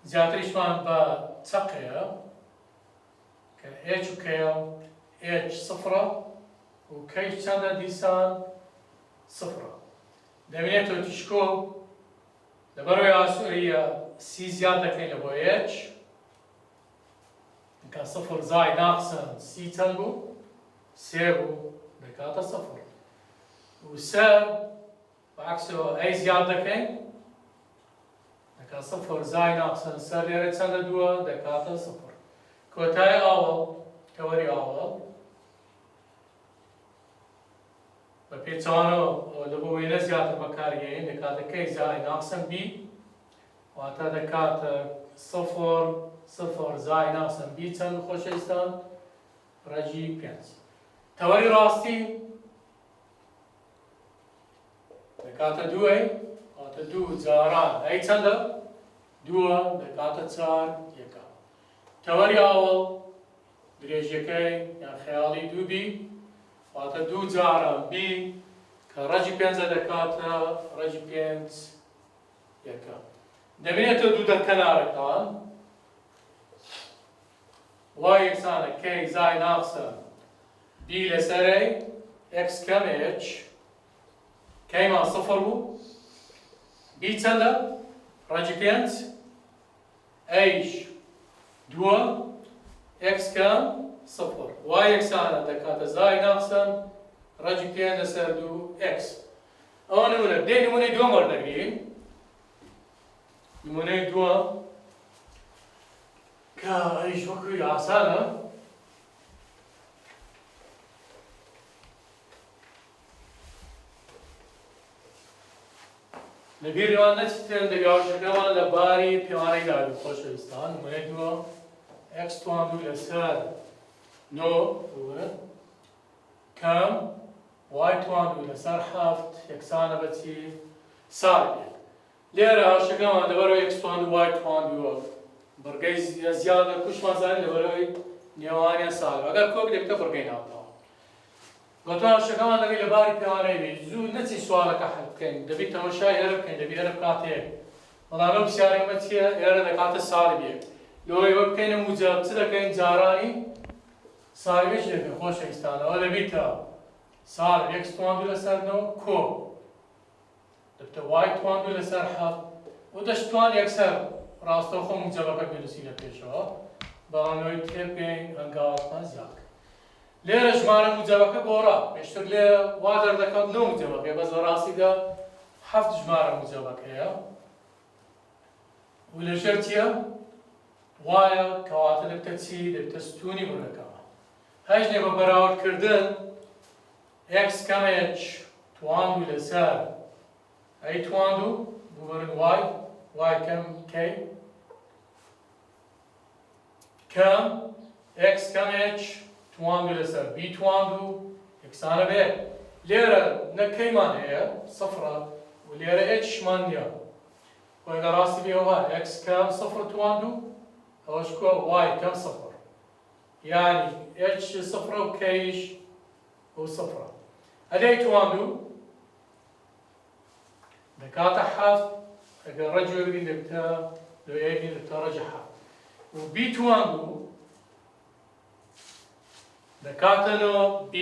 زیاتریشمان بە چەقەیە کە h و k h سفرە و k چەندە دیسان سفرە دەبێتەوە تیشکۆ لەبەرەوەی ئاسووریە سی زیاد دەکەین لە بۆ h کە سفر زای ناقسن سی چەند بوو سێ بوو دەکاتە سفر و سەر بەعکسەوە ئەی زیاد دەکەین دەکات سفر زای ناقسن سەر لێرە چەندە دووە دەکاتە سفر کۆتای ئاوەڵ کەوەری ئاوەڵ بە پێچوانەوە لە بۆ وێنە زیاتر بەکارهێنین دەکاتە کەی زای ناقسن بی واتە دەکاتە سفر سفر زای ناقسن بی چەند خۆشەویستان ڕەجی 5 تەوەری ڕاستی دەکاتە دووەی واتە دوو جاران ئەی چەندە دووە دەکاتە 4 یەکە تەوەری ئاوەڵ درێژیەکەی یان خەیاڵی دوو بی واتە دوو جاران بی کە ڕەجی 5 دەکاتە ڕەجی 5 یەکە دەبێتە دوو دەرکەنارەکان وای یەکسانە کەی زای ناقسە بی لەسەرەی x کەم h کەیمان سفر بوو بی چەندە ڕەجی 5 ئەیش دووە x کەم سفر وای یەکسانە دەکاتە زای ناقسن ڕەجی 5 لەسەر 2 x ئەوە نمونە بدەین نمونەی دووەم وەردەگرین نمونەی دووەم کە ئەیش وەکوی ئاسانە لەبیرەوە نەچێتن دەگاوشەکەمان لە باری پێوانەی داوی خۆشەویستان نمونەی دووەم x توانبوو لەسەر 9 کەم y توانبوو لەسەر 7 یەکسانە بەچی ساڵ بێت لێرە هاوشەکەمان لەبەرەوەی x توانبوو y توانبووە بڕگەی زیادە کوشمان زانین لەبەرەوەی نێوانیان ساڵ ئەگەر کۆ بدەیتە بڕگەی ناوتەوە گۆتوان هاوشەکەمان دەبێت لە باری پێوانەی بێت زوو نەچی سوالەکە حەل بکەین دەبێت تەماشای ئێرە بکەین دەبێت ئێرە بکاتەیە بەڵام ئەم پرسیارێمە چییە ئێرە دەکاتە ساڵی بێت لەوەی وە بکەینە موجەب چ دەکەین جارانی ساڵی بێت دەکەین خۆشەویستانەوە دەبێتە ساڵ x توانبوو لەسەر 9 کۆ دەبێتە y توانبوو لەسەر 7 و دەشتوان یەکسەر ڕاستەوخۆ موجەبەکە پێویستی لە پێشەوە بەڵامەوەی تێبگەین ئەنگاوەتمان زیاد لێرە ژمارە موجەبەکە گۆڕا پێشتر لێ وا دەردەکەوت 9 موجەبەکەی بەس بەڕاستیدا 7 ژمارە موجەبەکەیە و لەژێر چییە؟ وایە کەواتە دەبتە چی؟ دەبتە ستوونی بڕەکەوە هەژنێ بە بەراوردکردن x کەمێک تواندوو لەسەر ئەی تواندوو بوبەرن y کەم k کەم x کەمێک تواندوو لەسەر b تواندوو یەکسانە بێ لێرە نەکەیمان هەیە سەفرە و لێرە هشمان نییە وەگە ڕاستی بێەوە x کەم سەفر تواندوو ئەوەش کۆ y کەم سەفر یعنی h سەفرە و kش و سەفرە هەدەی تواندوو دەکاتە حەفت ئەگەر ڕەجی وەرگین دەبتە لەوێبی دەبتە ڕەجە حەفت و b تواندوو دەکاتەنەوە b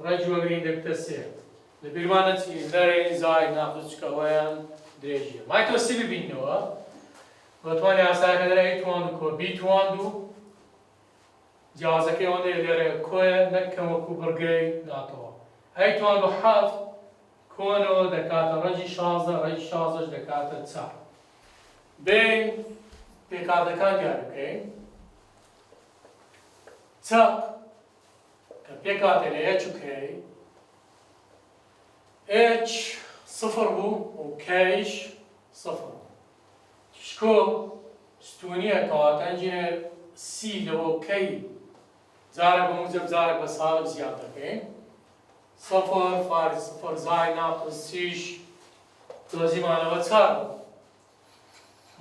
ڕەجی وەرگین دەبتە سێ لە بیرمانە چی لەرەی زای ناقص چکەوەیان درێژیە مای تۆ سی ببینەوە بەتوانی ئاسایەکە دەرەی تواندوو کۆ b تواندوو جیازەکەی ئەوەندەیە لێرە کۆیە نەکەم وەکو بڕگەی ناتەوە ئەی تواندوو حەفت کۆنەوە دەکاتە ڕەجی 16 ڕەجی 16 دەکاتە 4 بین پێکاتەکان دیار بکەین چەق کە پێکاتێ لە h و k h صفر بوو و kش صفر بوو شکۆ ستونیە کەواتە ئەنجینێ سی لەوە کەی جارێک بە موجب جارێک بە ساڵب زیاد دەکەین صفر فارز صفر زای ناقص سیش دۆزیمانەوە 4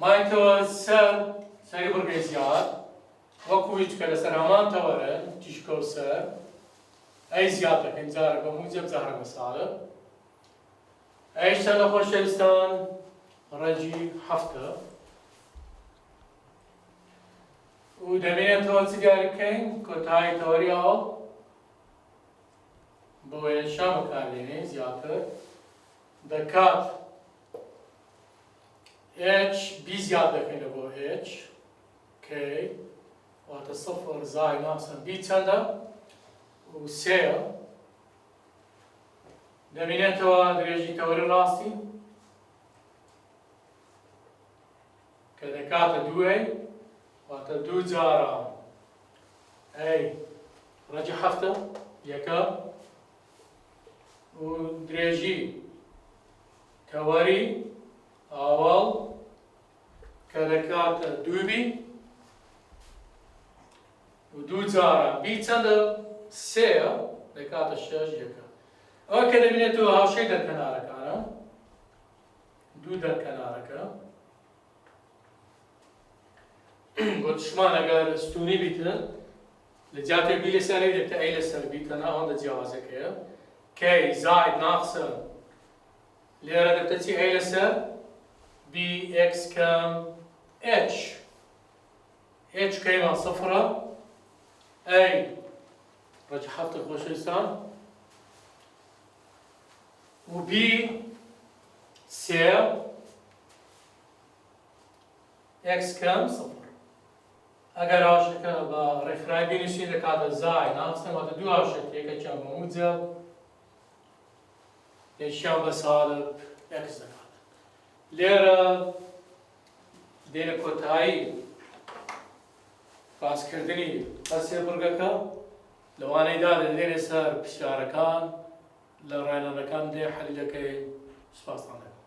مایتەوە سەری بڕگەی زیاد وەکو هیچ کە لەسەر هەمان تەوەرن تیشکە و سەر ئەی زیاد دەکەین جارێک بە موجب جارێک بە ساڵب ئەی چەندە خۆشەویستان ڕەجی هەفتە و دەمێنێتەوە چ دیاری بکەین کۆتایی تەوەری ئەوە بۆ وێنشا بەکارهێنین زیاتر دەکات h b زیاد دەکەین لە بۆ h k واتە سەفر زای ناقسەن b چەندە و سێیە دەمێنێتەوە درێژی تەوەری ڕاستی کە دەکاتە دوێ واتە دوو جارە ئەی ڕەجی هەفتە یەکە و درێژی تەوەری ئاوەڵ کە دەکاتە دووبی و دوو جارە بی چەندە سێیە دەکاتە شەش یەکە ئەوە کە دەبینێتەوە هاوشەی دەرکەنارەکانە دوو دەرکەنارەکە بۆ دشمان ئەگەر ستونی بیتن لە جاتێک بی لەسەری دەبتە ئەی لەسەر بیتەنە ئەوەندە جیاوازەکەیە کەی زاید ناقسە لێرە دەبتە چی ئەی لەسەر بی ئێکس کەم h h کەیمان سەفرە ئەی ڕەجی هەفتە خۆشەویستان و بی سێ x کەم سەفر ئەگەر هاوشەکە بە ڕێکخراوی بینووسین دەکاتە زای ناقسە واتە دوو هاوشێک یەکێکیان بە موجب یەکیان بە ساڵب x دەکات لێرە دێنە کۆتایی باسکردنی هەسێ بڕگەکە لەوانەیەدا دەدێنێ سەر پرسیارەکان لە ڕێنەرەکان دێ حەلیلەکەی سوپاسدان دەکەم